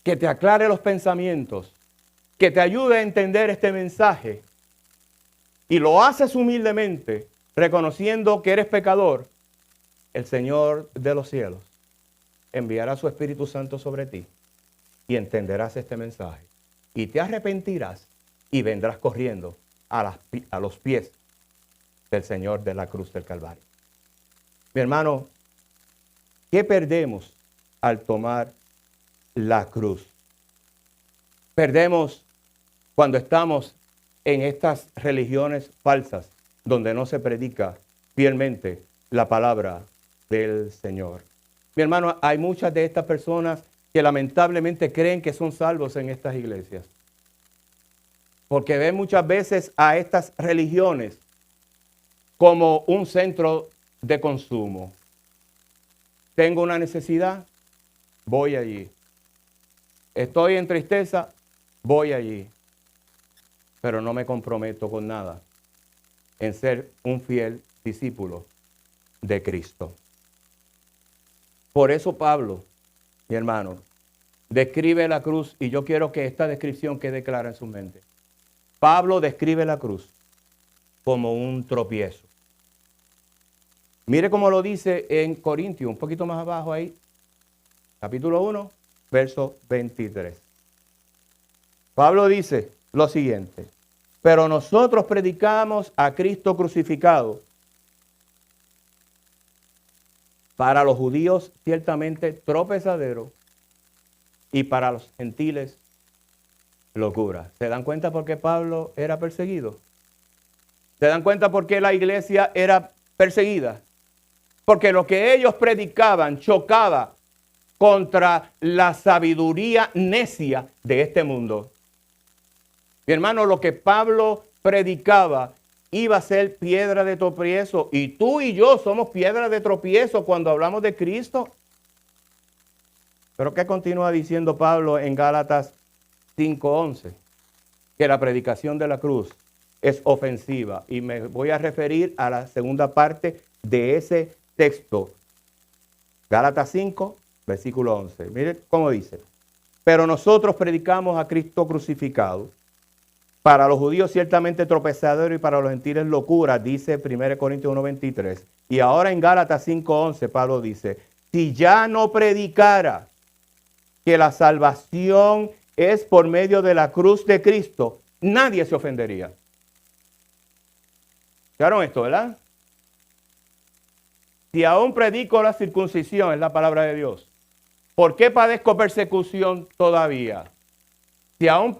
Speaker 1: que te aclare los pensamientos, que te ayude a entender este mensaje, y lo haces humildemente, reconociendo que eres pecador, el Señor de los cielos enviará su Espíritu Santo sobre ti y entenderás este mensaje. Y te arrepentirás y vendrás corriendo a los pies del Señor de la cruz del Calvario. Mi hermano, ¿qué perdemos al tomar la cruz? Perdemos cuando estamos en estas religiones falsas donde no se predica fielmente la palabra del Señor. Mi hermano, hay muchas de estas personas que lamentablemente creen que son salvos en estas iglesias. Porque ven muchas veces a estas religiones como un centro de consumo. Tengo una necesidad, voy allí. Estoy en tristeza, voy allí. Pero no me comprometo con nada en ser un fiel discípulo de Cristo. Por eso Pablo, mi hermano, describe la cruz, y yo quiero que esta descripción quede clara en su mente. Pablo describe la cruz como un tropiezo. Mire cómo lo dice en Corintios, un poquito más abajo ahí, capítulo 1, verso 23. Pablo dice lo siguiente: pero nosotros predicamos a Cristo crucificado, para los judíos ciertamente tropezadero y para los gentiles locura. ¿Se dan cuenta por qué Pablo era perseguido? ¿Se dan cuenta por qué la iglesia era perseguida? Porque lo que ellos predicaban chocaba contra la sabiduría necia de este mundo. Mi hermano, lo que Pablo predicaba iba a ser piedra de tropiezo. Y tú y yo somos piedra de tropiezo cuando hablamos de Cristo. Pero ¿qué continúa diciendo Pablo en Gálatas 5:11? Que la predicación de la cruz es ofensiva. Y me voy a referir a la segunda parte de ese texto. Gálatas 5, versículo 11. Miren cómo dice: pero nosotros predicamos a Cristo crucificado, para los judíos ciertamente tropezadero y para los gentiles locura, dice 1 Corintios 1:23. Y ahora en Gálatas 5:11 Pablo dice: si ya no predicara que la salvación es por medio de la cruz de Cristo, nadie se ofendería. ¿Escucharon esto, verdad? Si aún predico la circuncisión, es la palabra de Dios, ¿por qué padezco persecución todavía? Si aún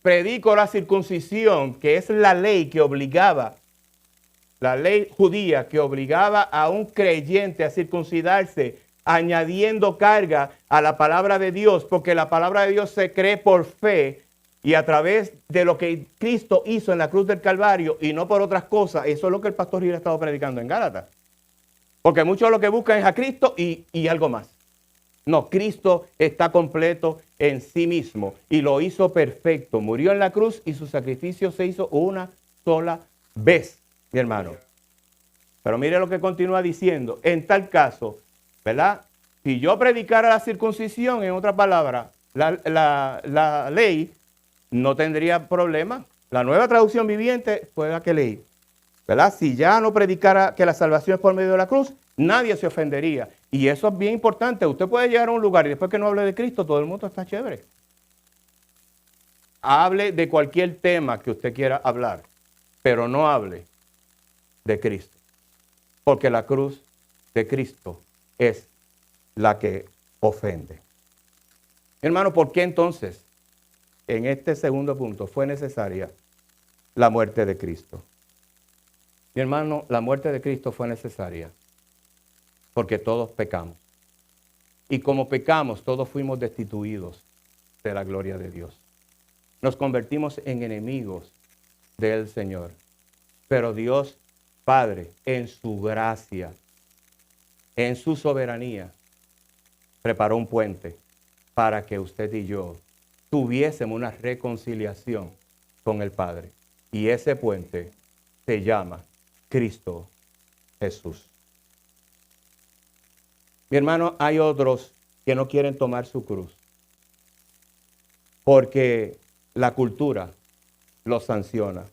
Speaker 1: predico la circuncisión, que es la ley que obligaba, la ley judía que obligaba a un creyente a circuncidarse, añadiendo carga a la palabra de Dios, porque la palabra de Dios se cree por fe y a través de lo que Cristo hizo en la cruz del Calvario y no por otras cosas. Eso es lo que el pastor Gil ha estado predicando en Gálatas. Porque muchos lo que buscan es a Cristo y algo más. No, Cristo está completo en sí mismo y lo hizo perfecto. Murió en la cruz y su sacrificio se hizo una sola vez, mi hermano. Pero mire lo que continúa diciendo. En tal caso, ¿verdad? Si yo predicara la circuncisión, en otra palabra, la ley, no tendría problema. La Nueva Traducción Viviente fue la que leí, ¿verdad? Si ya no predicara que la salvación es por medio de la cruz, nadie se ofendería. Y eso es bien importante. Usted puede llegar a un lugar y después que no hable de Cristo, todo el mundo está chévere. Hable de cualquier tema que usted quiera hablar, pero no hable de Cristo. Porque la cruz de Cristo es la que ofende. Hermano, ¿por qué entonces en este segundo punto fue necesaria la muerte de Cristo? Mi hermano, la muerte de Cristo fue necesaria porque todos pecamos. Y como pecamos, todos fuimos destituidos de la gloria de Dios. Nos convertimos en enemigos del Señor. Pero Dios Padre, en su gracia, en su soberanía, preparó un puente para que usted y yo tuviésemos una reconciliación con el Padre. Y ese puente se llama Cristo Jesús. Mi hermano, hay otros que no quieren tomar su cruz porque la cultura los sanciona,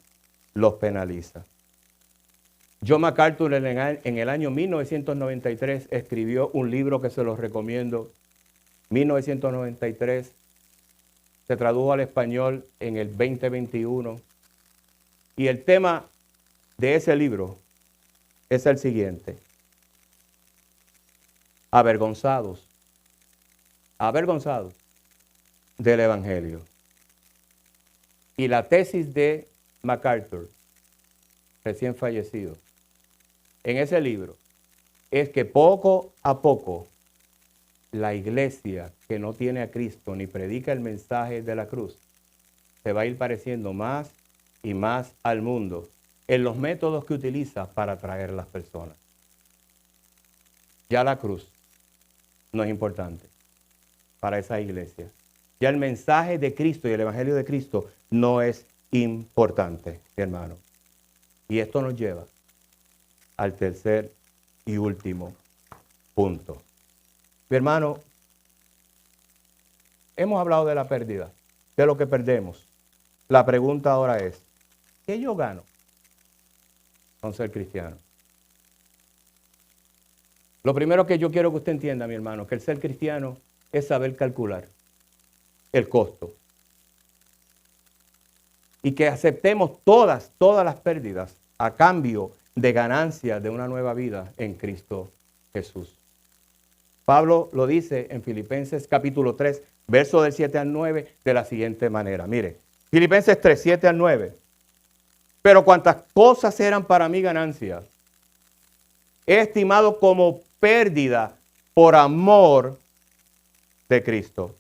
Speaker 1: los penaliza. John MacArthur en el año 1993 escribió un libro que se los recomiendo. 1993 se tradujo al español en el 2021. Y el tema de ese libro es el siguiente: avergonzados del Evangelio. Y la tesis de MacArthur recién fallecido, en ese libro, es que poco a poco la iglesia que no tiene a Cristo ni predica el mensaje de la cruz se va a ir pareciendo más y más al mundo en los métodos que utiliza para atraer a las personas. Ya la cruz no es importante para esa iglesia. Ya el mensaje de Cristo y el evangelio de Cristo no es importante, hermano. Y esto nos lleva al tercer y último punto. Mi hermano, hemos hablado de la pérdida, de lo que perdemos. La pregunta ahora es, ¿qué yo gano con ser cristiano? Lo primero que yo quiero que usted entienda, mi hermano, que el ser cristiano es saber calcular el costo. Y que aceptemos todas las pérdidas a cambio de ganancia de una nueva vida en Cristo Jesús. Pablo lo dice en Filipenses capítulo 3, versos del 7 al 9, de la siguiente manera. Mire, Filipenses 3, 7 al 9. Pero cuantas cosas eran para mí ganancia, he estimado como pérdida por amor de Cristo.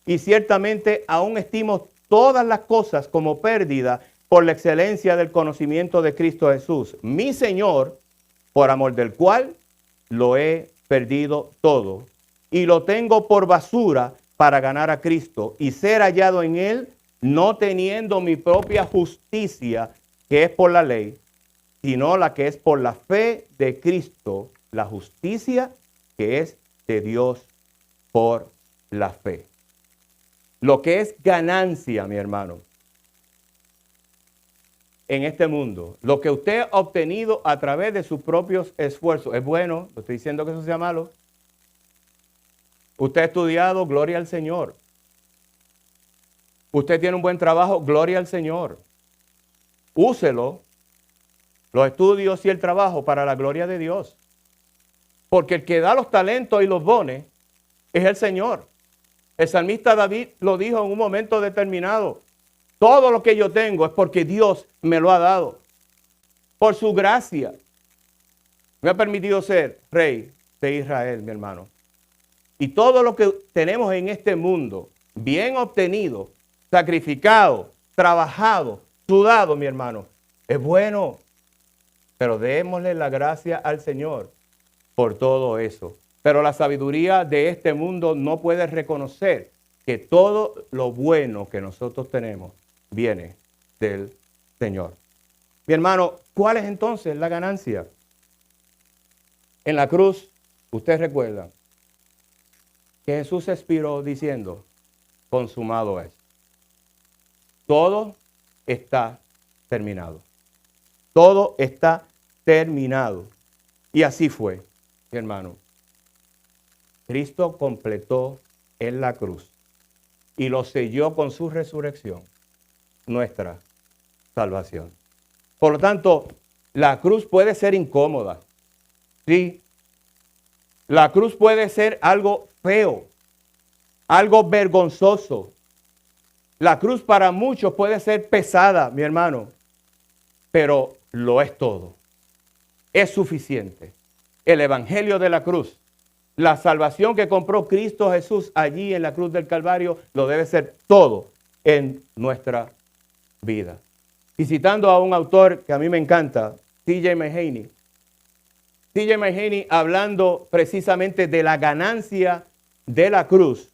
Speaker 1: Y ciertamente aún estimo todas las cosas como pérdida por la excelencia del conocimiento de Cristo Jesús, mi Señor, por amor del cual lo he perdido todo y lo tengo por basura para ganar a Cristo y ser hallado en Él, no teniendo mi propia justicia, que es por la ley, sino la que es por la fe de Cristo, la justicia que es de Dios por la fe. Lo que es ganancia, mi hermano, en este mundo, lo que usted ha obtenido a través de sus propios esfuerzos, es bueno, no estoy diciendo que eso sea malo. Usted ha estudiado, gloria al Señor. Usted tiene un buen trabajo, gloria al Señor. Úselo, los estudios y el trabajo para la gloria de Dios. Porque el que da los talentos y los dones es el Señor. El salmista David lo dijo en un momento determinado. Todo lo que yo tengo es porque Dios me lo ha dado. Por su gracia. Me ha permitido ser rey de Israel, mi hermano. Y todo lo que tenemos en este mundo, bien obtenido, sacrificado, trabajado, sudado, mi hermano, es bueno. Pero démosle la gracia al Señor por todo eso. Pero la sabiduría de este mundo no puede reconocer que todo lo bueno que nosotros tenemos viene del Señor. Mi hermano, ¿cuál es entonces la ganancia? En la cruz, usted recuerda que Jesús expiró diciendo, consumado es. Todo está terminado. Todo está terminado. Y así fue, mi hermano. Cristo completó en la cruz y lo selló con su resurrección nuestra salvación. Por lo tanto, la cruz puede ser incómoda. Sí. La cruz puede ser algo feo, algo vergonzoso. La cruz para muchos puede ser pesada, mi hermano, pero lo es todo. Es suficiente. El evangelio de la cruz, la salvación que compró Cristo Jesús allí en la cruz del Calvario, lo debe ser todo en nuestra vida. Y citando a un autor que a mí me encanta, T.J. Mahaney. T.J. Mahaney, hablando precisamente de la ganancia de la cruz,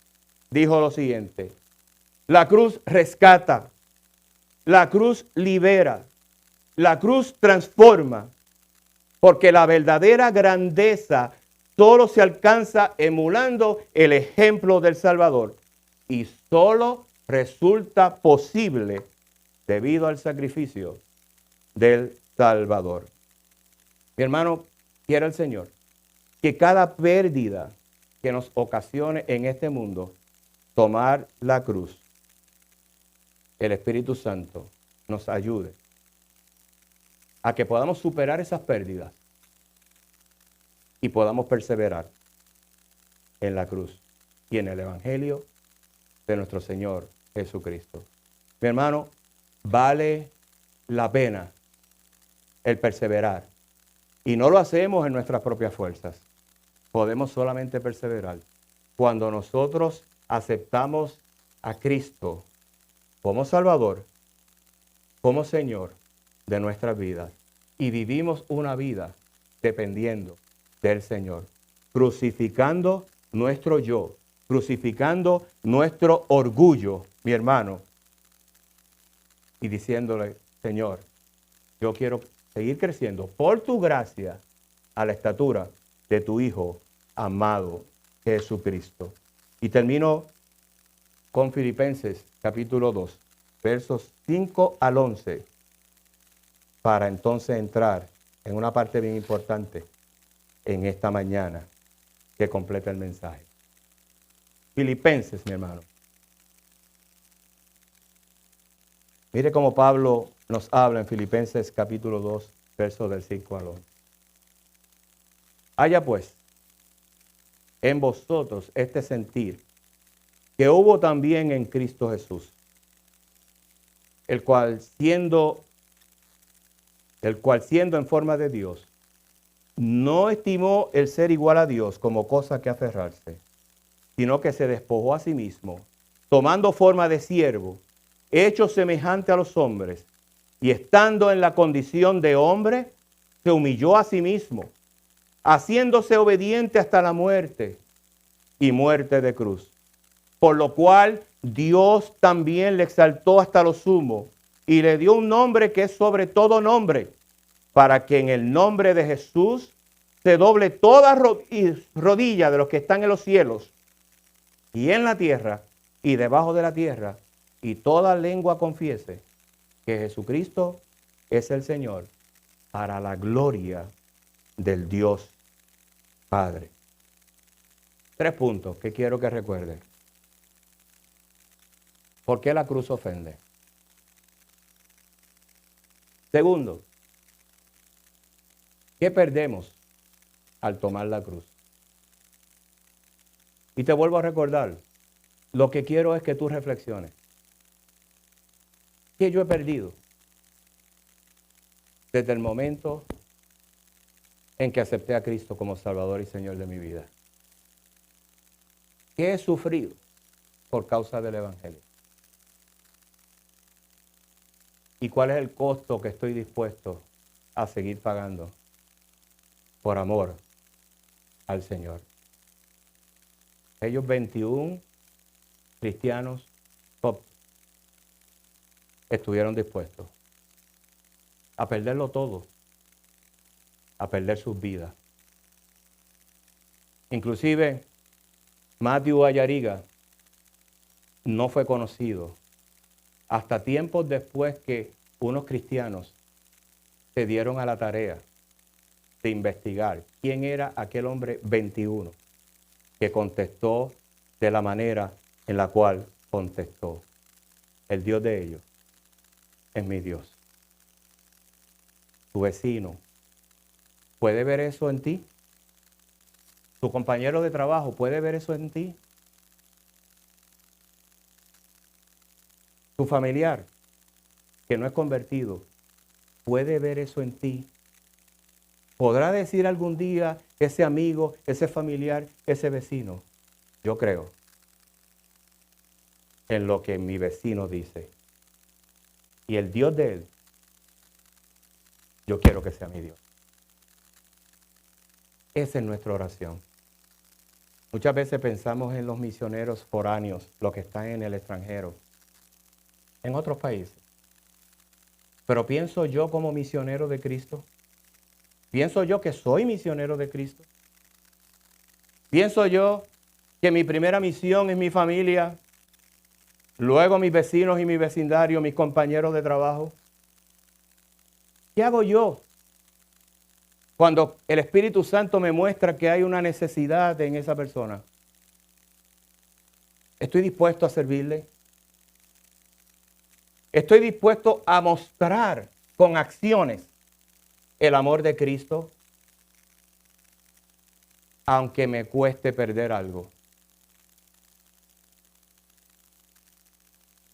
Speaker 1: dijo lo siguiente: la cruz rescata, la cruz libera, la cruz transforma, porque la verdadera grandeza solo se alcanza emulando el ejemplo del Salvador y solo resulta posible debido al sacrificio del Salvador. Mi hermano, quiera el Señor que cada pérdida que nos ocasione en este mundo, tomar la cruz, el Espíritu Santo nos ayude a que podamos superar esas pérdidas y podamos perseverar en la cruz y en el Evangelio de nuestro Señor Jesucristo. Mi hermano, vale la pena el perseverar. Y no lo hacemos en nuestras propias fuerzas. Podemos solamente perseverar cuando nosotros aceptamos a Cristo como Salvador, como Señor de nuestras vidas y vivimos una vida dependiendo del Señor, crucificando nuestro yo, crucificando nuestro orgullo, mi hermano, y diciéndole, Señor, yo quiero seguir creciendo por tu gracia a la estatura de tu Hijo amado Jesucristo. Y termino con Filipenses capítulo 2, versos 5 al 11, para entonces entrar en una parte bien importante en esta mañana que completa el mensaje. Filipenses, mi hermano. Mire cómo Pablo nos habla en Filipenses capítulo 2, versos del 5 al 11. Haya pues en vosotros este sentir que hubo también en Cristo Jesús, el cual siendo en forma de Dios, no estimó el ser igual a Dios como cosa que aferrarse, sino que se despojó a sí mismo, tomando forma de siervo, hecho semejante a los hombres, y estando en la condición de hombre, se humilló a sí mismo, haciéndose obediente hasta la muerte y muerte de cruz. Por lo cual Dios también le exaltó hasta lo sumo y le dio un nombre que es sobre todo nombre, para que en el nombre de Jesús se doble toda rodilla de los que están en los cielos y en la tierra y debajo de la tierra, y toda lengua confiese que Jesucristo es el Señor, para la gloria del Dios Padre. 3 puntos que quiero que recuerden. ¿Por qué la cruz ofende? Segundo, ¿qué perdemos al tomar la cruz? Y te vuelvo a recordar, lo que quiero es que tú reflexiones. ¿Qué yo he perdido desde el momento en que acepté a Cristo como Salvador y Señor de mi vida? ¿Qué he sufrido por causa del Evangelio? ¿Y cuál es el costo que estoy dispuesto a seguir pagando por amor al Señor? Ellos 21 cristianos coptos estuvieron dispuestos a perderlo todo, a perder sus vidas. Inclusive Matthew Ayariga no fue conocido hasta tiempos después que unos cristianos se dieron a la tarea de investigar quién era aquel hombre 21 que contestó de la manera en la cual contestó. El Dios de ellos es mi Dios. Tu vecino puede ver eso en ti. Tu compañero de trabajo puede ver eso en ti. Tu familiar que no es convertido puede ver eso en ti. ¿Podrá decir algún día ese amigo, ese familiar, ese vecino? Yo creo en lo que mi vecino dice. Y el Dios de él, yo quiero que sea mi Dios. Esa es nuestra oración. Muchas veces pensamos en los misioneros foráneos, los que están en el extranjero, en otros países. Pero pienso yo como misionero de Cristo. Pienso yo que soy misionero de Cristo. Pienso yo que mi primera misión es mi familia, luego mis vecinos y mi vecindario, mis compañeros de trabajo. ¿Qué hago yo cuando el Espíritu Santo me muestra que hay una necesidad en esa persona? ¿Estoy dispuesto a servirle? ¿Estoy dispuesto a mostrar con acciones el amor de Cristo, aunque me cueste perder algo?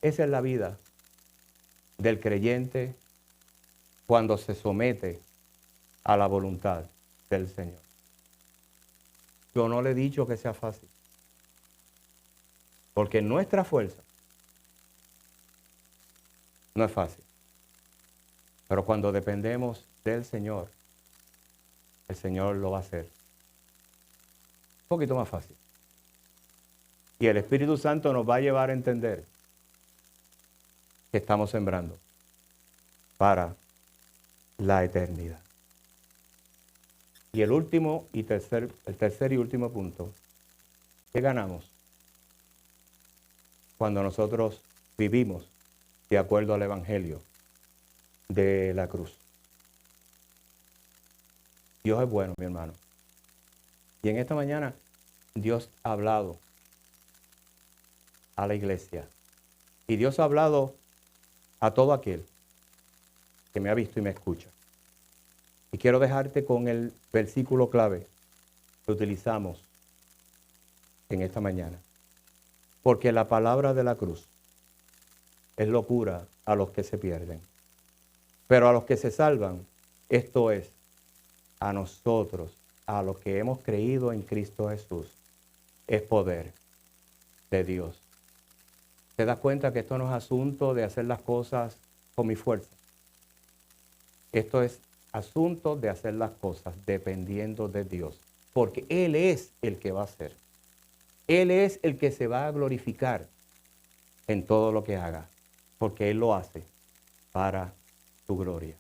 Speaker 1: Esa es la vida del creyente cuando se somete a la voluntad del Señor. Yo no le he dicho que sea fácil, porque nuestra fuerza no es fácil. Pero cuando dependemos del Señor, el Señor lo va a hacer un poquito más fácil. Y el Espíritu Santo nos va a llevar a entender que estamos sembrando para la eternidad. Y el tercer y último punto, ¿qué ganamos cuando nosotros vivimos de acuerdo al Evangelio de la cruz? Dios es bueno, mi hermano. Y en esta mañana Dios ha hablado a la iglesia. Y Dios ha hablado a todo aquel que me ha visto y me escucha. Y quiero dejarte con el versículo clave que utilizamos en esta mañana. Porque la palabra de la cruz es locura a los que se pierden. Pero a los que se salvan, esto es, a nosotros, a los que hemos creído en Cristo Jesús, es poder de Dios. ¿Te das cuenta que esto no es asunto de hacer las cosas con mi fuerza? Esto es asunto de hacer las cosas dependiendo de Dios, porque Él es el que va a hacer. Él es el que se va a glorificar en todo lo que haga, porque Él lo hace para su gloria.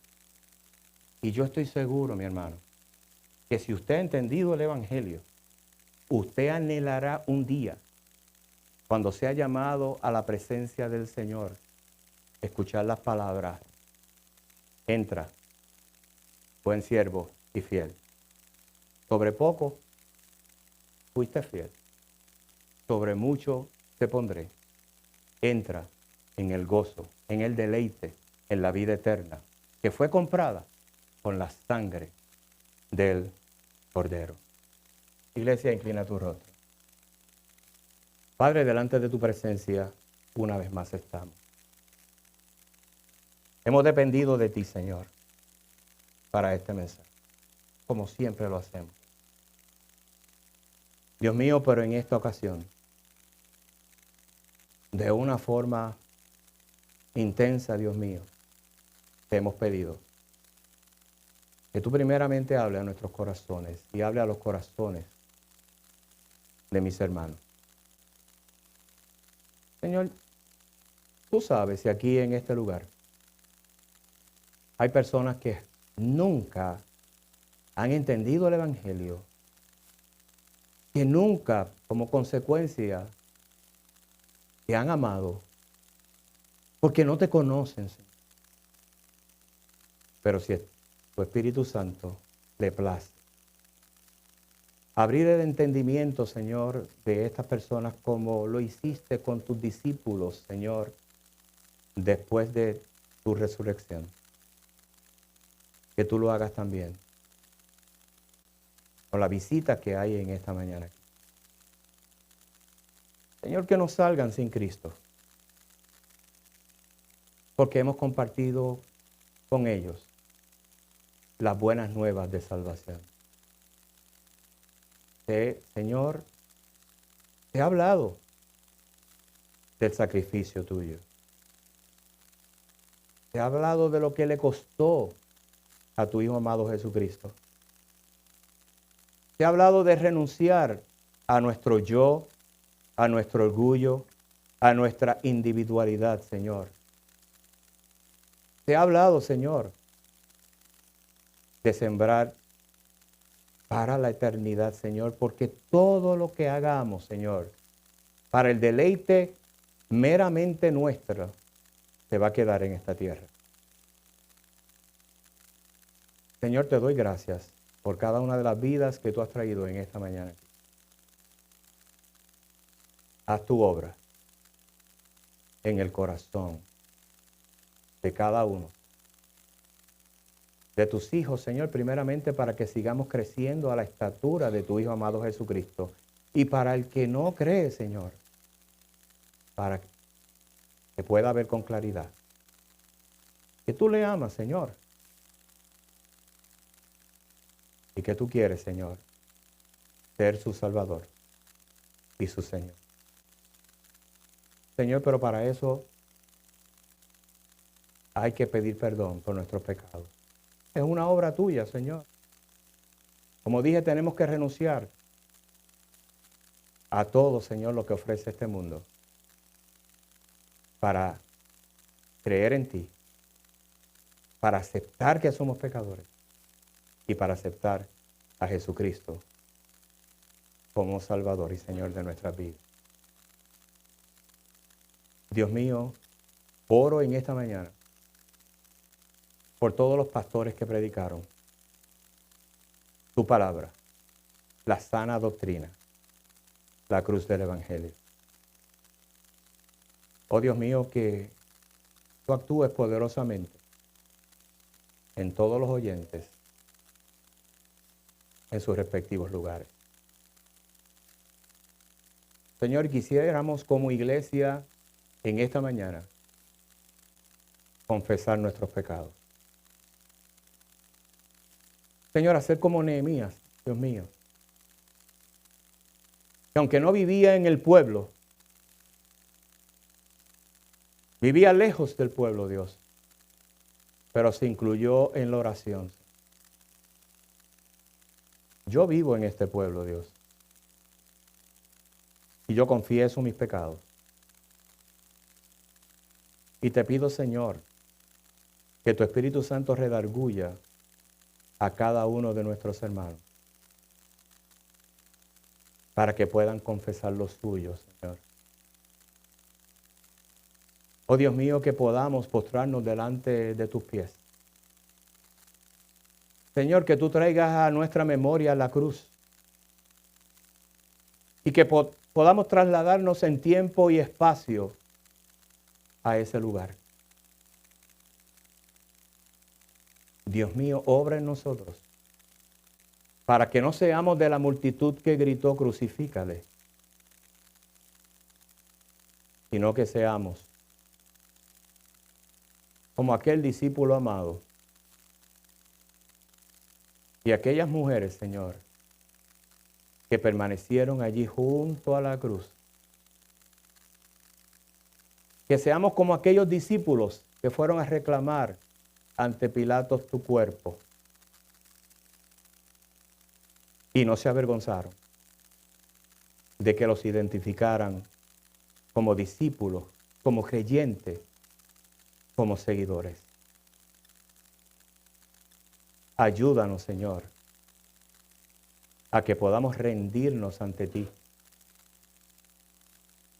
Speaker 1: Y yo estoy seguro, mi hermano, que si usted ha entendido el Evangelio, usted anhelará un día, cuando sea llamado a la presencia del Señor, escuchar las palabras: entra, buen siervo y fiel. Sobre poco fuiste fiel, sobre mucho te pondré. Entra en el gozo, en el deleite, en la vida eterna, que fue comprada con la sangre del Cordero. Iglesia, inclina tu rostro. Padre, delante de tu presencia, una vez más estamos. Hemos dependido de ti, Señor, para este mensaje, como siempre lo hacemos. Dios mío, pero en esta ocasión, de una forma intensa, Dios mío, te hemos pedido que tú primeramente hables a nuestros corazones y hable a los corazones de mis hermanos. Señor, tú sabes si aquí en este lugar hay personas que nunca han entendido el Evangelio, que nunca, como consecuencia, te han amado, porque no te conocen, Señor. Pero si tu Espíritu Santo le place abrir el entendimiento, Señor, de estas personas como lo hiciste con tus discípulos, Señor, después de tu resurrección. Que tú lo hagas también con la visita que hay en esta mañana. Señor, que no salgan sin Cristo, porque hemos compartido con ellos las buenas nuevas de salvación. Señor, te he hablado del sacrificio tuyo. Te he hablado de lo que le costó a tu Hijo amado Jesucristo. Te he hablado de renunciar a nuestro yo, a nuestro orgullo, a nuestra individualidad, Señor. Te he hablado, Señor, de sembrar para la eternidad, Señor, porque todo lo que hagamos, Señor, para el deleite meramente nuestro, se va a quedar en esta tierra. Señor, te doy gracias por cada una de las vidas que tú has traído en esta mañana. Haz tu obra en el corazón de cada uno de tus hijos, Señor, primeramente para que sigamos creciendo a la estatura de tu Hijo amado Jesucristo. Y para el que no cree, Señor, para que pueda ver con claridad que tú le amas, Señor, y que tú quieres, Señor, ser su Salvador y su Señor. Señor, pero para eso hay que pedir perdón por nuestros pecados. Es una obra tuya, Señor. Como dije, tenemos que renunciar a todo, Señor, lo que ofrece este mundo para creer en ti, para aceptar que somos pecadores y para aceptar a Jesucristo como Salvador y Señor de nuestras vidas. Dios mío, oro en esta mañana por todos los pastores que predicaron tu palabra, la sana doctrina, la cruz del Evangelio. Oh Dios mío, que tú actúes poderosamente en todos los oyentes en sus respectivos lugares. Señor, quisiéramos como iglesia en esta mañana confesar nuestros pecados. Señor, hacer como Nehemías, Dios mío, que aunque no vivía en el pueblo, vivía lejos del pueblo, Dios, pero se incluyó en la oración. Yo vivo en este pueblo, Dios, y yo confieso mis pecados. Y te pido, Señor, que tu Espíritu Santo redarguya a cada uno de nuestros hermanos para que puedan confesar los suyos, Señor. Oh Dios mío, que podamos postrarnos delante de tus pies. Señor, que tú traigas a nuestra memoria la cruz y que podamos trasladarnos en tiempo y espacio a ese lugar. Dios mío, obra en nosotros para que no seamos de la multitud que gritó crucifícale, sino que seamos como aquel discípulo amado y aquellas mujeres, Señor, que permanecieron allí junto a la cruz. Que seamos como aquellos discípulos que fueron a reclamar ante Pilato tu cuerpo y no se avergonzaron de que los identificaran como discípulos, como creyentes, como seguidores. Ayúdanos, Señor, a que podamos rendirnos ante ti.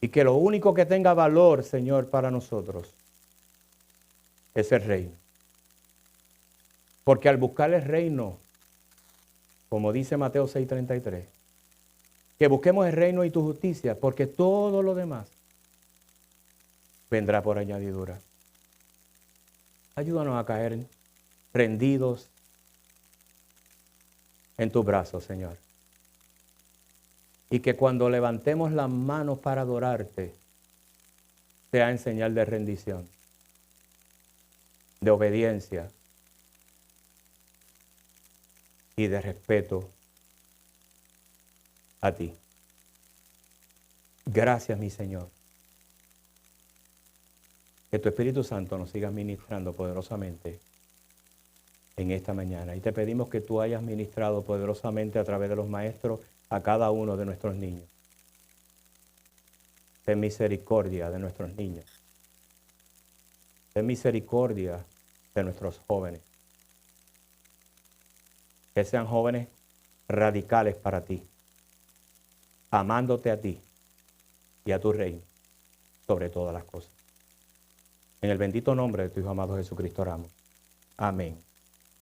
Speaker 1: Y que lo único que tenga valor, Señor, para nosotros es el reino. Porque al buscar el reino, como dice Mateo 6:33, que busquemos el reino y tu justicia, porque todo lo demás vendrá por añadidura. Ayúdanos a caer rendidos en tus brazos, Señor. Y que cuando levantemos las manos para adorarte, sea en señal de rendición, de obediencia y de respeto a ti. Gracias, mi Señor. Que tu Espíritu Santo nos siga ministrando poderosamente en esta mañana. Y te pedimos que tú hayas ministrado poderosamente a través de los maestros a cada uno de nuestros niños. Ten misericordia de nuestros niños. Ten misericordia de nuestros jóvenes. Que sean jóvenes radicales para ti, amándote a ti y a tu reino sobre todas las cosas. En el bendito nombre de tu Hijo amado Jesucristo oramos. Amén.